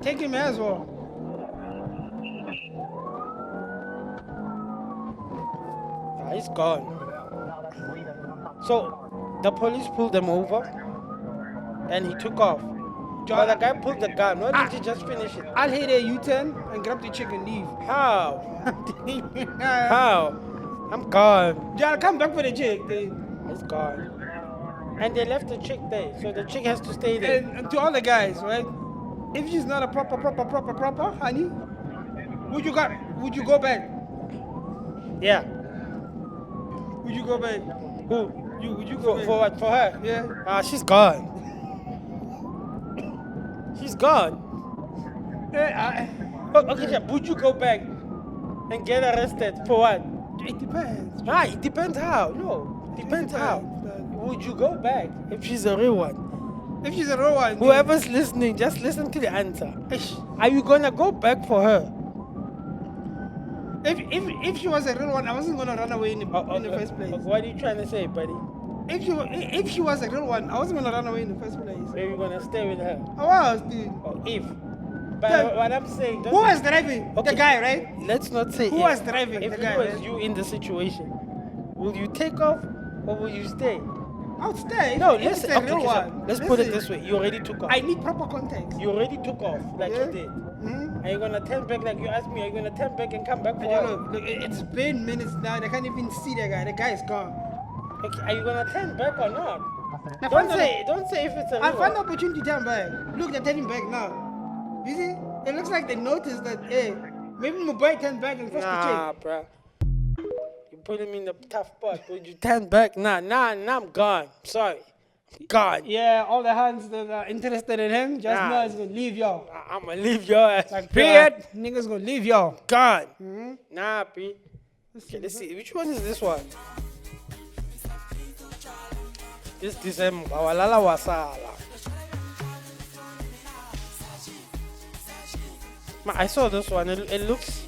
Take him as well. He's gone. So the police pulled him over and he took off. But the guy pulled the gun. Why didn't he just finish it? I'll hit a U-turn and grab the chick and leave. How? How? I'm gone. I'll come back for the chick. He's gone. And they left the chick there, so the chick has to stay there. And to all the guys, right? If she's not a proper, honey, would you go back? Yeah. Would you go back? Who? Would you go back? For what? For her? Yeah. She's gone. She's gone. Okay, yeah, would you go back and get arrested for what? It depends. It depends how. No, depends how. Would you go back if she's a real one? If she's a real one. Whoever's listening, just listen to the answer. Are you gonna go back for her? If she was a real one, I wasn't gonna run away in the first place. What are you trying to say, buddy? If she was a real one, I wasn't gonna run away in the first place. Maybe you're gonna stay with her. I was, dude. If. But what I'm saying. Who was driving? Okay. The guy, right? Let's not say. Who was driving? If the guy, it was right? you in the situation, will you take off or will you stay? I'll stay. No, let's put it this way. You already took off. I need proper context. You already took off like you did. Are you gonna turn back like you asked me? Are you gonna turn back and come back for her? Look, it's been minutes now. I can't even see the guy. The guy is gone. Okay, are you gonna turn back or not? Don't say if it's a real I found the one. opportunity to turn back. Look, they're turning back now. You see? It looks like they noticed that, hey, maybe my boy turned back and first the chick. Nah, bruh. You putting me in a tough spot. Would you turn back? Nah, I'm gone. Sorry. Gone. Yeah, all the hands that are interested in him, just know it's gonna leave y'all. I'm gonna leave your ass. Like, period. Niggas gonna leave y'all. Gone. Mm-hmm. Nah, P. Okay, let's see. Which one is this one? This December. Walala wasala. I saw this one. It looks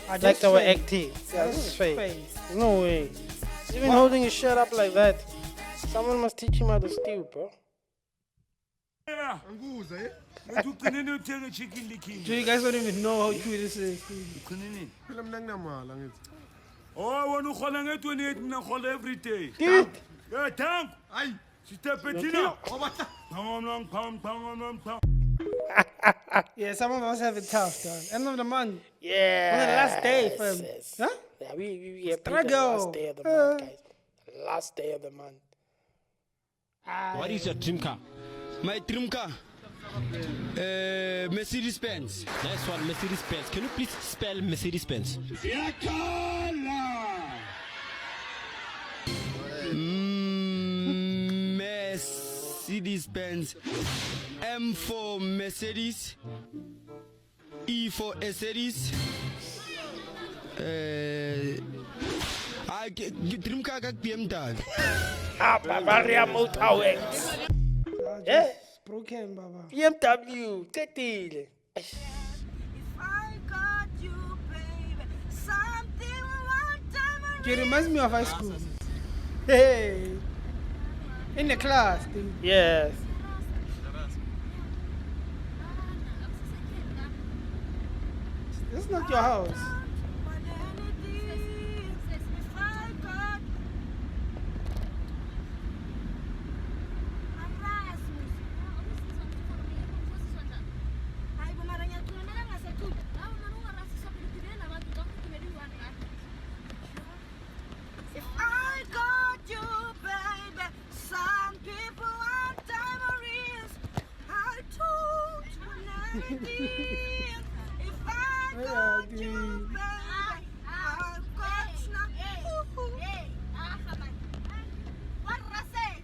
like they were acting. Yeah, this is fake. No way. He's even holding his shirt up like that. Someone must teach him how to steal, bro. So you guys don't even know how true this is. Oh, when you call it 28 and call every day. Dude. Yeah, tank. Aye. Step it in. Yeah, some of us have it tough, dog. End of the month. Yeah. On the last day, fam. Yes. Huh? Yeah, we have the Struggle. last day of the month, guys. Last day of the month. What is your dream car? My dream car? Mercedes Benz. That's one, Mercedes Benz. Can you please spell Mercedes Benz? Mercedes Benz. M for Mercedes. E for Mercedes. Dream car kak BMW. Bavaria Motorworks. Yeah. Broken, Baba. BMW. Tetil. I got you, baby. Something one time. It reminds me of high school. Hey. In the class, dude. Yes. This is not your house. If I got you, baby, some people want diamonds. I told you anything. If I got you, baby, I've got nothing.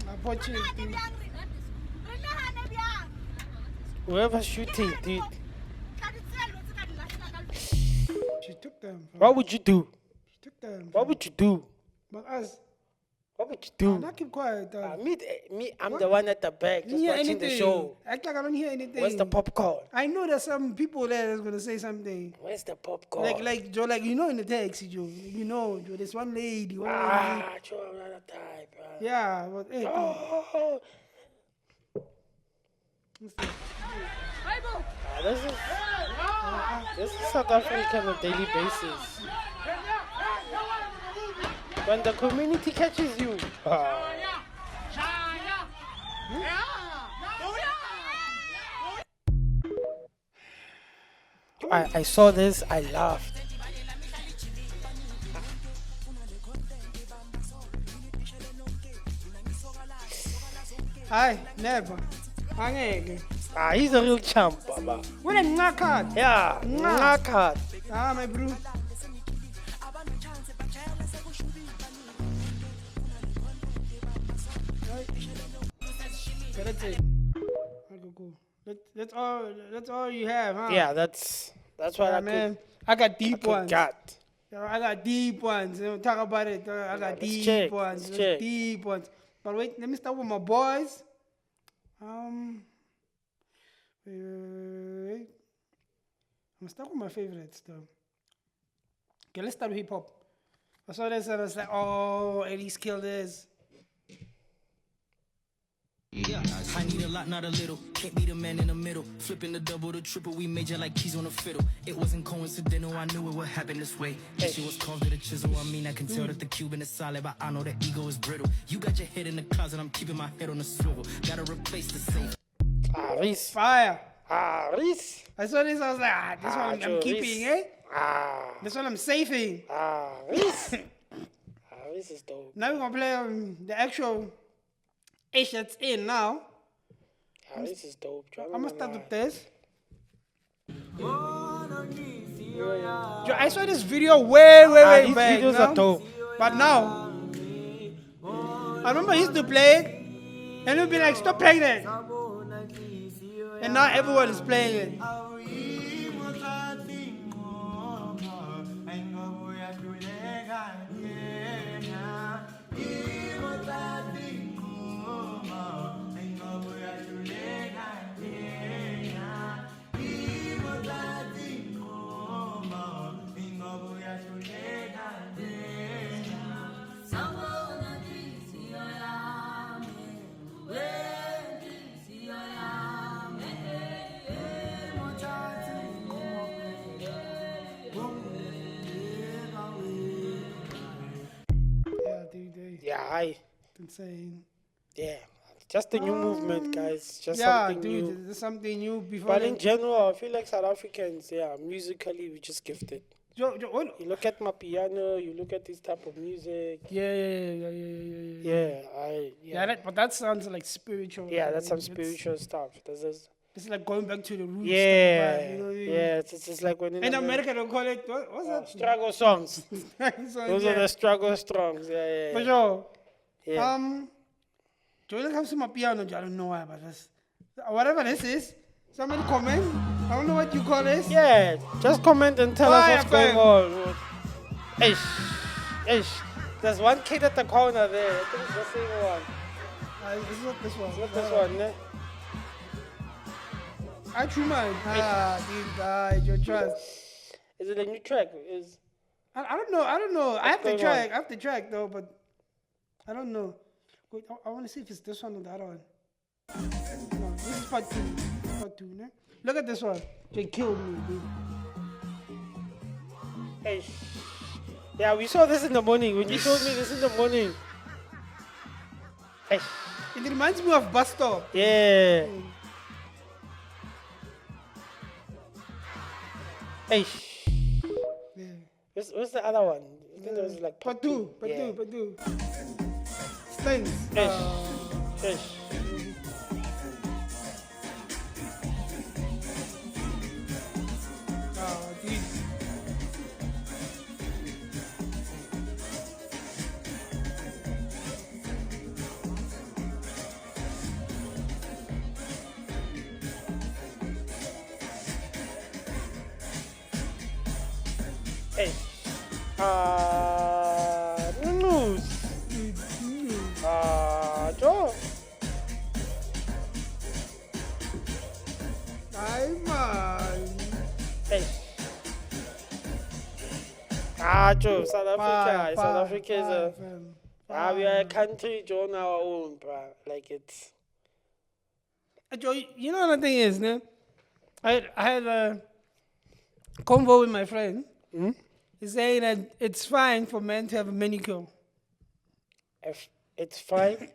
Unfortunately. Whoever's shooting, dude. She took them. What would you do? She took them. What would you do? But us, What would you do? Now keep quiet. I'm the one at the back just hear watching the show. Act like I don't hear anything. Where's the popcorn? I know there's some people there that's gonna say something. Where's the popcorn? Like Joe, like in the taxi, Joe. Joe, there's one lady. One lady. Joe, I'm not a type. Yeah, but hey, Oh. This is South African on a daily basis. When the community catches you. I saw this, I laughed. hi, never. Angeke. He's a real champ, Baba. What a knockout. Yeah, knockout. My bro. Okay, that's it. Okay, cool. That's all you have, huh? Yeah, that's what Yeah, I man. I got deep could ones. got. I got deep ones. Talk about it. I got let's deep check, ones. let's check. Deep ones. But wait, let me start with my boys. Wait. I'm gonna start with my favorites though. Okay, let's start with hip hop. I saw this and I was like, oh, Eddie's killed this. Yeah, I need a lot, not a little. Can't be the man in the middle. Flipping the double, the triple, we major like keys on a fiddle. It wasn't coincidental, I knew it would happen this way. This shit was carved with a chisel. I mean, I can tell that the Cuban is solid, but I know that ego is brittle. You got your head in the closet, I'm keeping my head on the swivel. Gotta replace the safe. Reese. Fire. Reese. I saw this, I was like, this one I'm Joe, keeping, Reese. eh? This one I'm saving. Reese. Reese is dope. Now we're gonna play the actual ish that's in now. Reese is dope. I'm gonna start with this. Yo, I saw this video way These back. videos now. are dope. But now, I remember he used to play it, and he'd be like, stop playing that. And now everyone is playing it. Yeah, Insane. yeah. Just a new movement, guys. Just Yeah, something dude, new. there's something new before. But in general, I feel like South Africans, musically, we just gifted. You look at my piano, you look at this type of music. Yeah, but that sounds like spiritual. Yeah, that's some It's- spiritual stuff. It's like going back to the roots. Yeah, type of vibe, you know what I mean? yeah. It's just like when In America, they call it, what's that? struggle songs. So, Those yeah, are the struggle songs. Yeah. for sure. Yeah. When it comes to my piano, I don't know why, but that's, whatever this is, somebody comment. I don't know what you call this. Yeah, just comment and tell us Fire, what's going fire. on. Ish. There's one kid at the corner there. I think it's the same one. It's not this one. Not this one, ne? I true man. Dude, your trust. Is it a new track? I don't know. I have the going track. I have the track though, but I don't know. Wait, I want to see if it's this one or the other one. No, this is part two. Ne? Look at this one. They killed me, dude. Ish. Yeah, we saw this in the morning. When you showed me this in the morning. Ish. It reminds me of Bus Stop. Yeah. Ish. Yeah. What's the other one? I think there was like Part two. Yeah. Part two. Stings. Ish. Dude. Ish. News. Joe, South Africa. South Africa is a. We are a country on our own, bruh. Like it's. Joe, you know another thing is, ne? I had a convo with my friend. He's saying that it's fine for men to have a manicure. If it's fine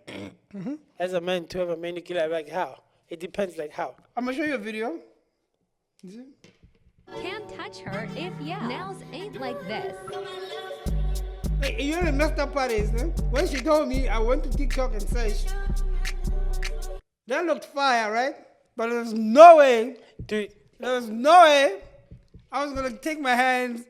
as a man to have a manicure, like how? It depends, like how. I'm gonna show you a video. Is it? Can't touch her if nails ain't like this. Hey, you know the messed up part is, ne? When she told me, I went to TikTok and searched. That looked fire, right? But there was no way. Dude, There was no way I was gonna take my hands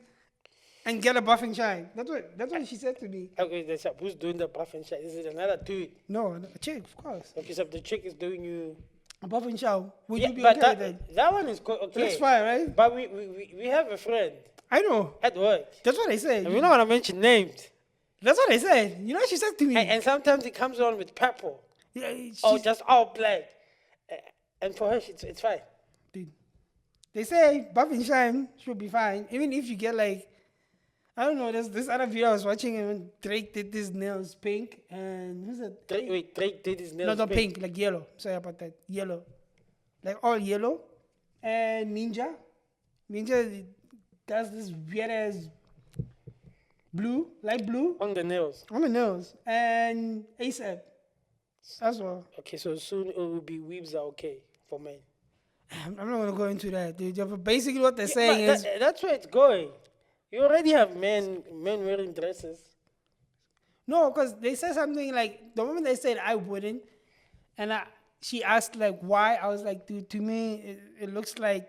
and get a buff and shine. That's what she said to me. okay, who's doing the buff and shine? Is it another dude? No, a chick, of course. Okay, so if the chick is doing you. A buff and shine. Would Yeah, you be but okay with that? that one is okay. That's fine, right? But we have a friend I know. at work. That's what I said. And we don't want to mention names. That's what I said. You know what she said to me? And sometimes it comes on with purple. Yeah, Or she's- just all black. And for her, it's fine. Dude, they say buff and shine should be fine. Even if you get like, I don't know, there's this other video I was watching and when Drake did his nails pink and who's that? Drake did his nails No, not pink, like yellow. Sorry about that. Yellow. Like all yellow. And Ninja does this weird ass blue, light blue on the nails. on the nails. And ASAP. That's all. Okay, so soon it will be weaves are okay for men. I'm not gonna go into that, dude. But basically what they're But saying is that's where it's going. You already have men wearing dresses. no, because they said something like the moment they said I wouldn't, and she asked like why. I was like, dude, to me it looks like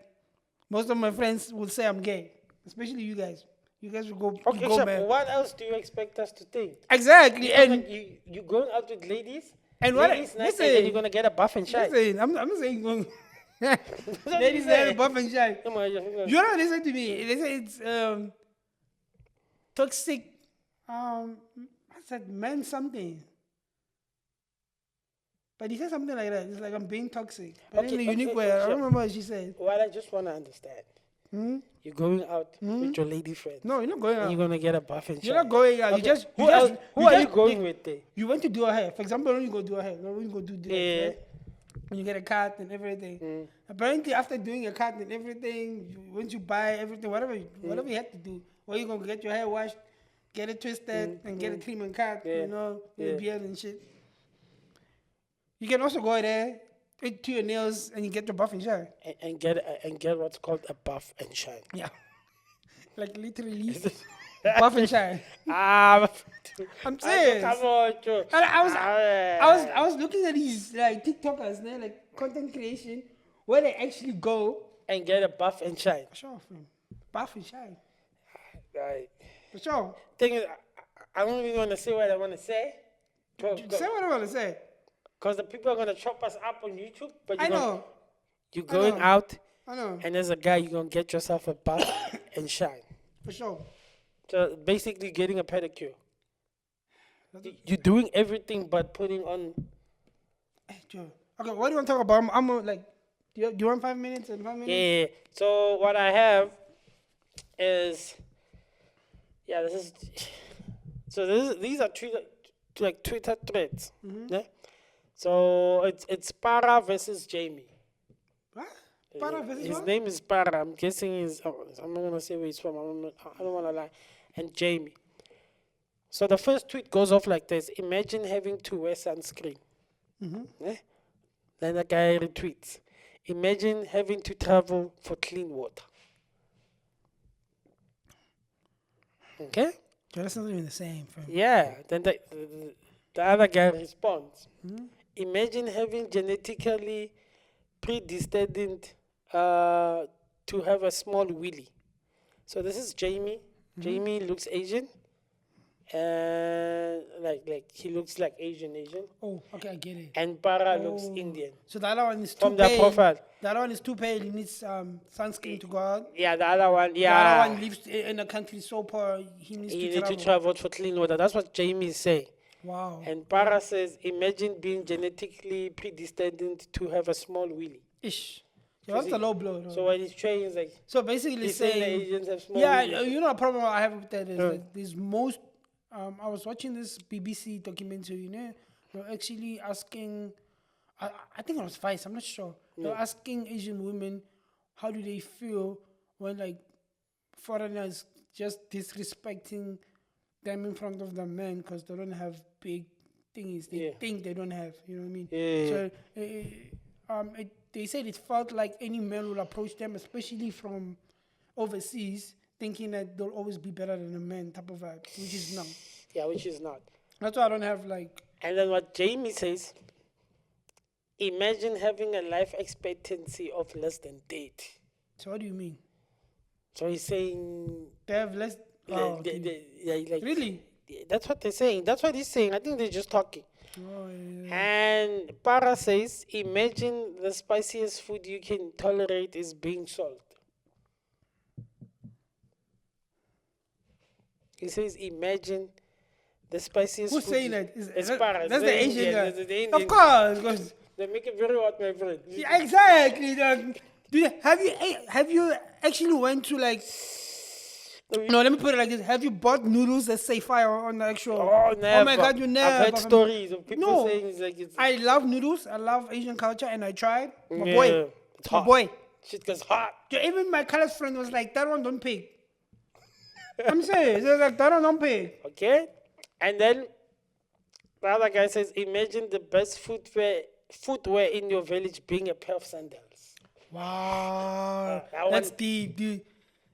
most of my friends would say I'm gay, especially you guys. You guys will go, Okay, go so man. what else do you expect us to think? Exactly, and You going out with ladies? And what- ladies night, listen. and then you're gonna get a buff and shine. listen, I'm not saying going. what Ladies you have say. a buff and shine. Come on, You know what they said to me? They said it's toxic. What's that? Man, something. But he said something like that. It's like I'm being toxic. But in a unique way. I sure. don't remember what she said. What I just wanna understand. You're going out with your lady friends. No, you're not going And out. you're gonna get a buff and shine. You're not going out. Okay, You just. Who you else? just, Who you are you just- going with there? You went to do her hair. For example, when you go do her hair, when you go do Yeah. hair, when you get a cut and everything. Apparently, after doing a cut and everything, once you buy everything, whatever you had to do, or you gonna get your hair washed, get it twisted, and get a cream and cut, Yeah. you know, with Yeah. a beard and shit. You can also go there, do your nails, and you get your buff and shine. And get what's called a buff and shine. Yeah, like literally, buff and shine. Ah, I'm serious. come on, Joe. And I Ah, was looking at these like TikTokers, like content creation, where they actually go. and get a buff and shine. For sure, fam. Buff and shine. Right. For sure. Thing is, I don't really want to say what I want to say. Say what I want to say. Because the people are gonna chop us up on YouTube. But I know. You're going out, I know. and as a guy, you're gonna get yourself a buff and shine. For sure. So basically, getting a pedicure. You're doing everything but putting on. Hey, Joe. Okay, what do you want to talk about? I'm like, do you want 5 minutes and 5 minutes? Yeah. So what I have is, this is. So these are like Twitter threads. Yeah. So it's Para versus Jamie. What? Para versus His what? name is Para. I'm guessing I'm not gonna say where he's from. I don't wanna lie. And Jamie. So the first tweet goes off like this: imagine having to wear sunscreen. Eh? Then the guy retweets: imagine having to travel for clean water. Okay. Joe, that's not even the same, fam. Yeah. Then the other guy responds: imagine having genetically predestined to have a small willy. So this is Jamie. Jamie looks Asian, and like he looks like Asian, Oh, okay, I get it. and Para looks Indian. So the other one is too From their pale. profile. The other one is too pale. He needs sunscreen to go out. Yeah, the other one, The other one lives in a country so poor. He needs he to needs travel. to travel for clean water. That's what Jamie is saying. Wow. And Para says, imagine being genetically predestined to have a small willy. Ish. Yeah, that's a low blow. Though. So when he's training, he's like, So basically he's saying the saying, Asians have small yeah, uterus. you know, a problem I have with that is that there's most. I was watching this BBC documentary. You know, they're actually asking. I think it was Vice. I'm not sure. They're asking Asian women, how do they feel when like foreigners just disrespecting them in front of the men because they don't have big thingies. They think they don't have. You know what I mean? Yeah. So they said it felt like any man will approach them, especially from overseas, thinking that they'll always be better than a man type of vibe, which is no. Yeah, which is not. That's why I don't have like. And then what Jamie says, imagine having a life expectancy of less than 30. So what do you mean? So he's saying, They have less. Oh, okay. like, Really? yeah, that's what they're saying. That's what he's saying. I think they're just talking. Oh, yeah. And Para says, imagine the spiciest food you can tolerate is being salt. He says, imagine the spiciest Who's food. saying that? It's That- Para. That's the Asian guy. That's the Indian. Of course, 'cause- They make it very hot, my friend. yeah, exactly. Dog. Have you actually went to like? No, let me put it like this: have you bought noodles that say fire on the actual? Oh, never. Oh my God, you never. I've heard stories of people No. saying it's like it's. I love noodles. I love Asian culture, and I tried. My Yeah, boy, it's my hot. boy. Shit gets hot. Yeah, even my color friend was like, "That one don't pick." I'm serious. He was like, "That one don't pick." Okay? And then the other guy says, imagine the best footwear in your village being a pair of sandals. Wow, that that's one- deep, dude.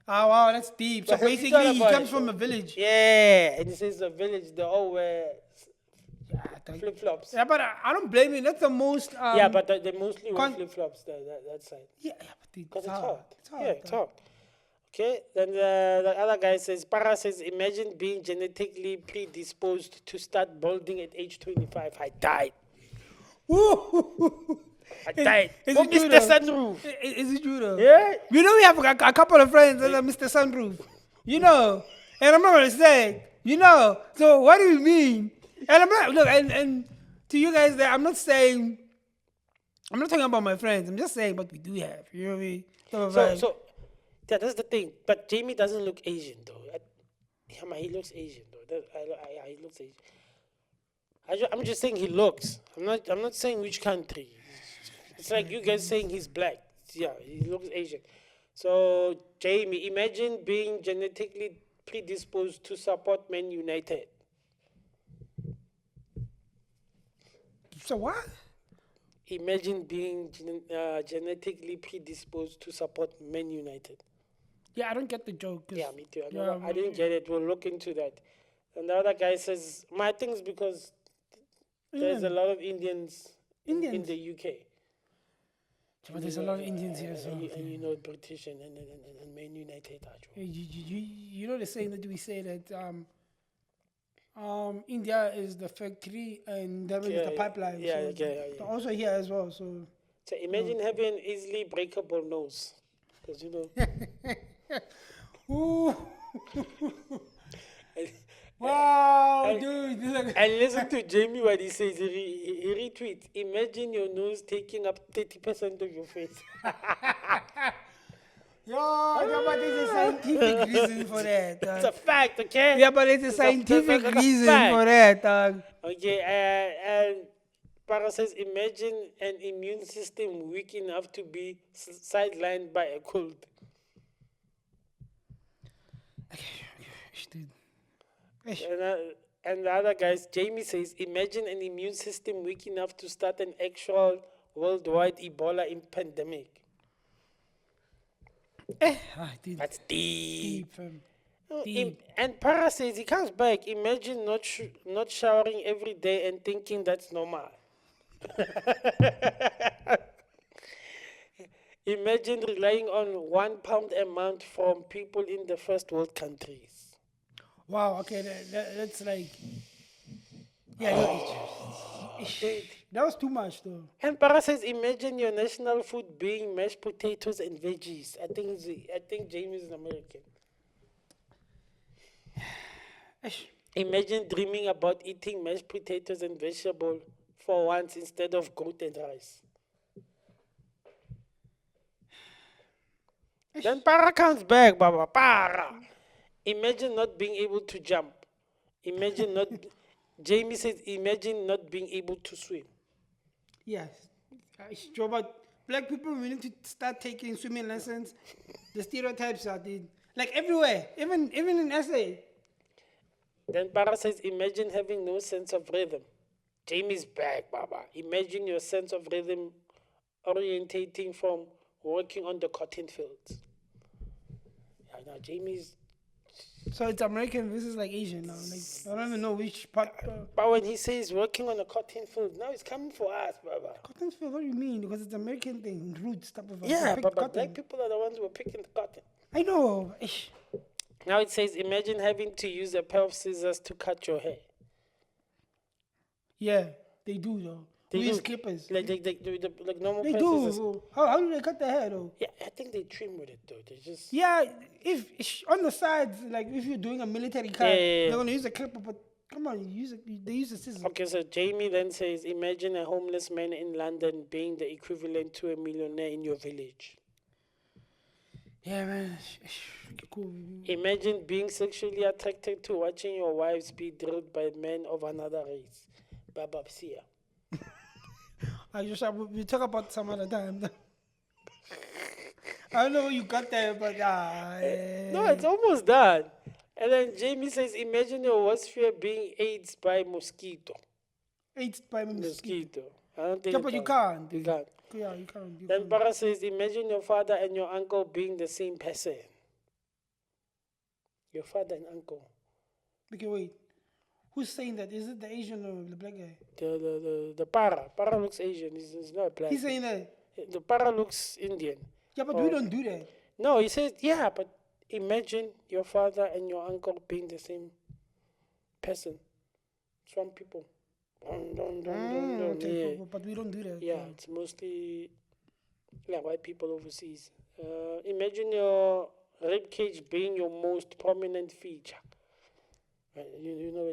Oh wow, that's deep. So But have you basically, thought he about comes it, from though? a village. Yeah, and he says the village, they all wear Yeah, flip flops. yeah, but I don't blame him. That's the most. Yeah, but they mostly wear con- flip flops that side. yeah, but dude, Because it's hot. It's hot. Yeah, it's hot. Okay, then the other guy says, Para says, imagine being genetically predisposed to start balding at age 25. I died. Woo! I died. Is Go it true Mr. though? Sunroof. Is it true though? Yeah? You know we have a couple of friends that are Mr. Sunroof. You know, and I'm not gonna say. You know, so what do you mean? And I'm not look and to you guys there, I'm not saying. I'm not talking about my friends. I'm just saying what we do have. You know what I mean? So yeah, that's the thing. But Jamie doesn't look Asian though. Yeah, man, he looks Asian though. He looks Asian. I'm just saying he looks. I'm not saying which country. It's like you guys saying he's black. Yeah, he looks Asian. So Jamie, imagine being genetically predisposed to support Man United. So what? Imagine being genetically predisposed to support Man United. Yeah, I don't get the joke. 'cause- Yeah, me too. Yeah, I didn't get it. We'll look into that. And the other guy says, my thing is because there's a lot of Indians in Indians? the UK. But there's a lot of Indians here, so And you know, British and Man United. you know the saying that we say that India is the factory and Devon is the pipeline. Yeah, so yeah. they're also here as well. So So imagine having an easily breakable nose. Because, you know. Ooh. Wow, dude. Look. And listen to Jamie what he says. He retweets. Imagine your nose taking up 30% of your face. Yo, but there's a scientific reason for that. It's a Dog. fact, okay? Yeah, but there's a scientific reason for that, dog. Okay, and Para says, imagine an immune system weak enough to be sidelined by a cold. Dude. And the other guys, Jamie says, imagine an immune system weak enough to start an actual worldwide Ebola pandemic. Dude. That's deep. Deep, fam. And Para says he comes back. Imagine not showering every day and thinking that's normal. Imagine relying on £1 a month from people in the first world countries. Wow, okay, that's like. Yeah, that was too much, though. And Para says, imagine your national food being mashed potatoes and veggies. I think James is an American. Imagine dreaming about eating mashed potatoes and vegetable for once instead of goat and rice. Then Para comes back, Baba. Para. Imagine not being able to jump. Imagine not. Jamie says, imagine not being able to swim. Yes. It's true, but black people, we need to start taking swimming lessons. The stereotypes are there. Like everywhere, even in SA. Then Para says, imagine having no sense of rhythm. Jamie's back, Baba. Imagine your sense of rhythm orientating from working on the cotton fields. Yeah, now Jamie's. So it's American versus like Asian now. Like I don't even know which part. But when he says working on a cotton field, now it's coming for us, Baba. Cotton field, what do you mean? Because it's American thing, roots type of. Yeah, pick but cotton. black people are the ones who are picking the cotton. I know. Ish. Now it says, imagine having to use a pair of scissors to cut your hair. Yeah, they do though. They We do. use clippers. Like normal They pair of scissors. do. How do they cut their hair though? Yeah, I think they trim with it though. They just. Yeah, if on the sides, like if you're doing a military cut, Yeah. they're gonna use a clipper. But come on, they use a scissors. Okay, so Jamie then says, imagine a homeless man in London being the equivalent to a millionaire in your village. Yeah, man. Cool. Imagine being sexually attracted to watching your wives be drilled by men of another race. Baba Sia. We talk about some other time. I don't know where you got there, but No, it's almost done. And then Jamie says, imagine your worst fear being AIDS by mosquito. AIDS by mosquito. I don't think Yeah, it's but you done. can't. You can't. Yeah, you can't. You Then can't. Bara says, imagine your father and your uncle being the same person. Your father and uncle. Okay, wait. Who's saying that? Is it the Asian or the black guy? The para. Para looks Asian. He's not black. He's saying that. The para looks Indian. Yeah, but we don't do that. No, he says, yeah, but imagine your father and your uncle being the same person. Some people. Okay, Yeah. but we don't do that. Yeah, it's mostly like white people overseas. Imagine your rib cage being your most prominent feature. Right, you know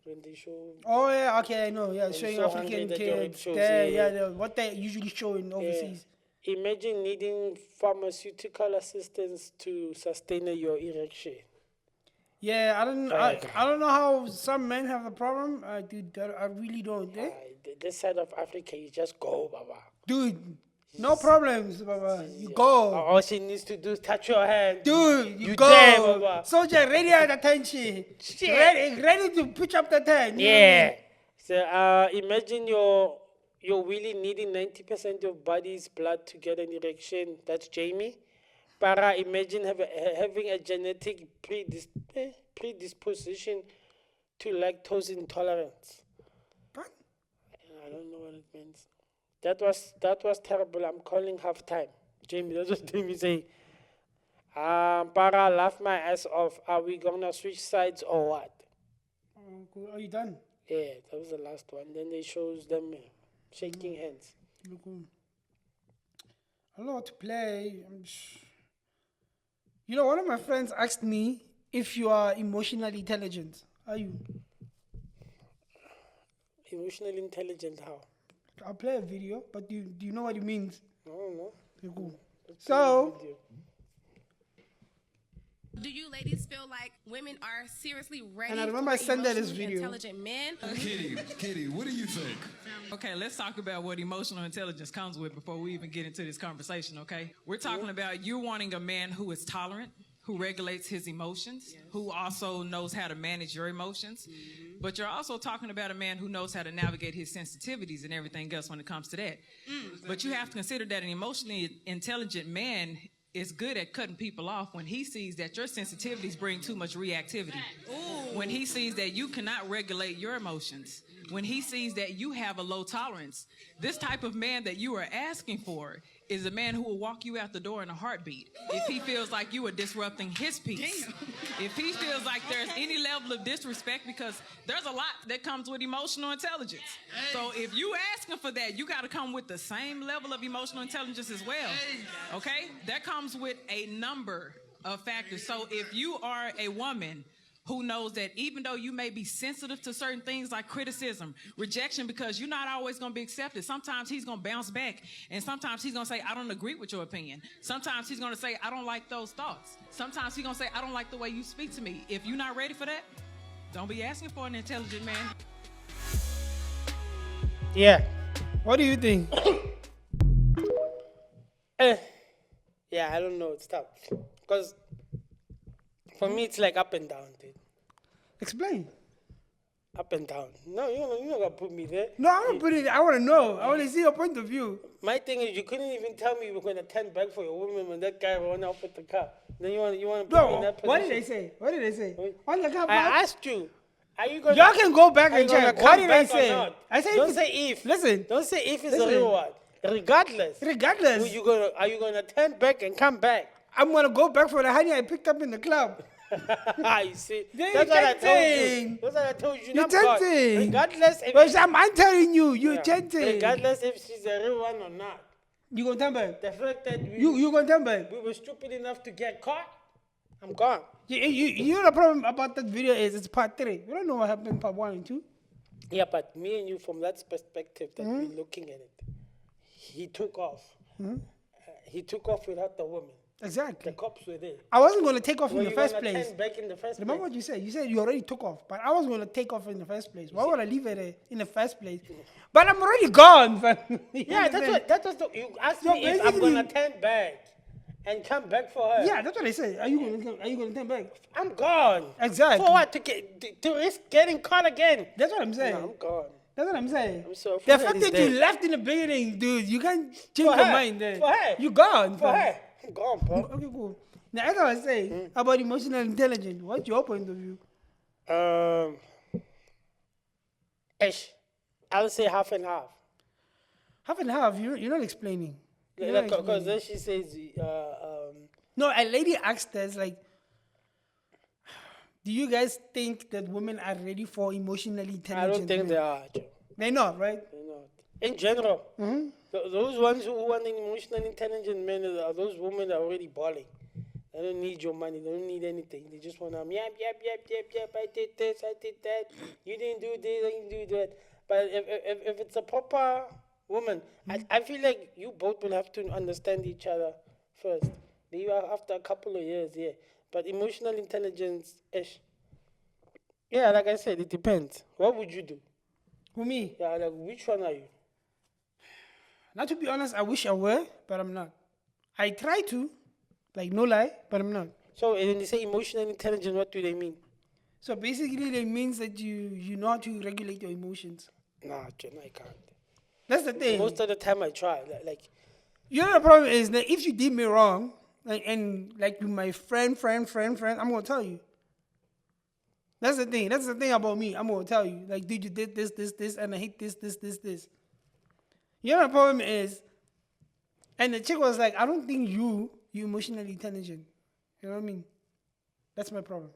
when they show. Oh yeah, okay, I know. Yeah, you showing so hungry African that your rib kids. shows, There, yeah. yeah, what they usually show in overseas. Imagine needing pharmaceutical assistance to sustain your erection. Yeah, I don't know how some men have a problem. Dude, I really don't. Eh? This side of Africa, you just go, Baba. Dude, no problems, Baba. You go. All she needs to do is touch your hand. Dude, you there, go. Baba. Soldier, ready at attention. Ready to pitch up the tent. you know what I Yeah. mean? So imagine you're really needing 90% of body's blood to get an erection. That's Jamie. Para, imagine having a genetic predisposition to lactose intolerance. What? I don't know what it means. That was terrible. I'm calling halftime. Jamie, that's what Jamie say. Para, laugh my ass off. Are we gonna switch sides or what? Oh, cool. Are you done? Yeah, that was the last one. Then they shows them shaking hands. Look, I don't know what to play. You know, one of my friends asked me if you are emotionally intelligent. Are you? Emotionally intelligent, how? I'll play a video, but do you know what it means? I don't know. Okay, cool. Let's play So, the video. Do you ladies feel like women are seriously ready And I remember I for sent her this emotionally video. intelligent men? Kitty, what do you think? Okay, let's talk about what emotional intelligence comes with before we even get into this conversation, okay? We're talking about you wanting a man who is tolerant, who regulates his emotions, who also knows how to manage your emotions. But you're also talking about a man who knows how to navigate his sensitivities and everything else when it comes to that. But you have to consider that an emotionally intelligent man is good at cutting people off when he sees that your sensitivities bring too much reactivity. When he sees that you cannot regulate your emotions. When he sees that you have a low tolerance. This type of man that you are asking for is a man who will walk you out the door in a heartbeat if he feels like you are disrupting his peace. If he feels like there's any level of disrespect, because there's a lot that comes with emotional intelligence. So if you asking for that, you got to come with the same level of emotional intelligence as well. Okay? That comes with a number of factors. So if you are a woman who knows that even though you may be sensitive to certain things like criticism, rejection, because you're not always going to be accepted. Sometimes he's going to bounce back, and sometimes he's going to say, I don't agree with your opinion. Sometimes he's going to say, I don't like those thoughts. Sometimes he's going to say, I don't like the way you speak to me. If you're not ready for that, don't be asking for an intelligent man. Yeah. What do you think? Yeah, I don't know. It's tough. Because for me, it's like up and down, dude. Explain. Up and down. No, you're not going to put me there. No, I want to put it. I want to know. I want to see your point of view. My thing is, you couldn't even tell me you were going to turn back for your woman when that guy ran off with the car. Then you want to put me in No, that position. what did they say? What did they say? On the car I park? asked you. Are you going Y'all can go back are you and gonna check. come What did I back or say? not? I said Don't say if. Listen. Don't say if it's Listen. a real one. Regardless. Regardless. Are you gonna turn back and come back? I'm gonna go back for the honey I picked up in the club. You see, Then that's you're what I told you. tempting. That's what I told you. You're not God. tempting. Regardless if But I'm telling you, you're yeah, tempting. regardless if she's a real one or not. You gonna turn back? The fact that You gonna turn back? we were stupid enough to get caught, I'm gone. You know the problem about that video is it's part 3. We don't know what happened in part 1 and 2. Yeah, but me and you, from that perspective that we're looking at it, he took off. He took off without the woman. Exactly. The cops were there. I wasn't gonna take off Were in the you first gonna place. turn back in the first Remember place? what you said? You said you already took off, but I was gonna take off in the first place. Why would I leave it in the first place? But I'm already gone. Fam. Yeah, that was the, you asked So me if I'm basically- gonna turn back and come back for her. Yeah, that's what I said. Are you gonna turn back? I'm gone. Exactly. For what? To risk getting caught again? That's what I'm saying. No, I'm gone. That's what I'm saying. I'm so The for fact her that is you dead. left in the beginning, dude, you can't change For your her. mind then. For her. You gone. For fam. her. I'm gone, bro. Okay, cool. Now, as I was saying about emotional intelligence, what's your point of view? Ish. I would say half and half. Half and half. You're not explaining. You're not Because explaining. then she says, No, a lady asked us like, do you guys think that women are ready for emotionally intelligent? I don't think men? they are. Joe. They're not, right? They're not. In general, those ones who want an emotionally intelligent men are those women that are already balling. They don't need your money. They don't need anything. They just want to, yap. I did this, I did that. You didn't do this, I didn't do that. But if it's a proper woman, I feel like you both will have to understand each other first. Maybe after a couple of years, yeah. But emotional intelligence-ish. Yeah, like I said, it depends. What would you do? For me, Yeah, like which one are you? not to be honest, I wish I were, but I'm not. I try to, like no lie, but I'm not. So when they say emotional intelligence, what do they mean? So basically, it means that you know how to regulate your emotions. Nah, Jen, I can't. That's the thing. Most of the time I try. Like You know the problem is that if you did me wrong, like with my friend, I'm gonna tell you. That's the thing. That's the thing about me. I'm gonna tell you. Like, dude, you did this, and I hate this. You know the problem is, and the chick was like, I don't think you emotionally intelligent. You know what I mean? That's my problem.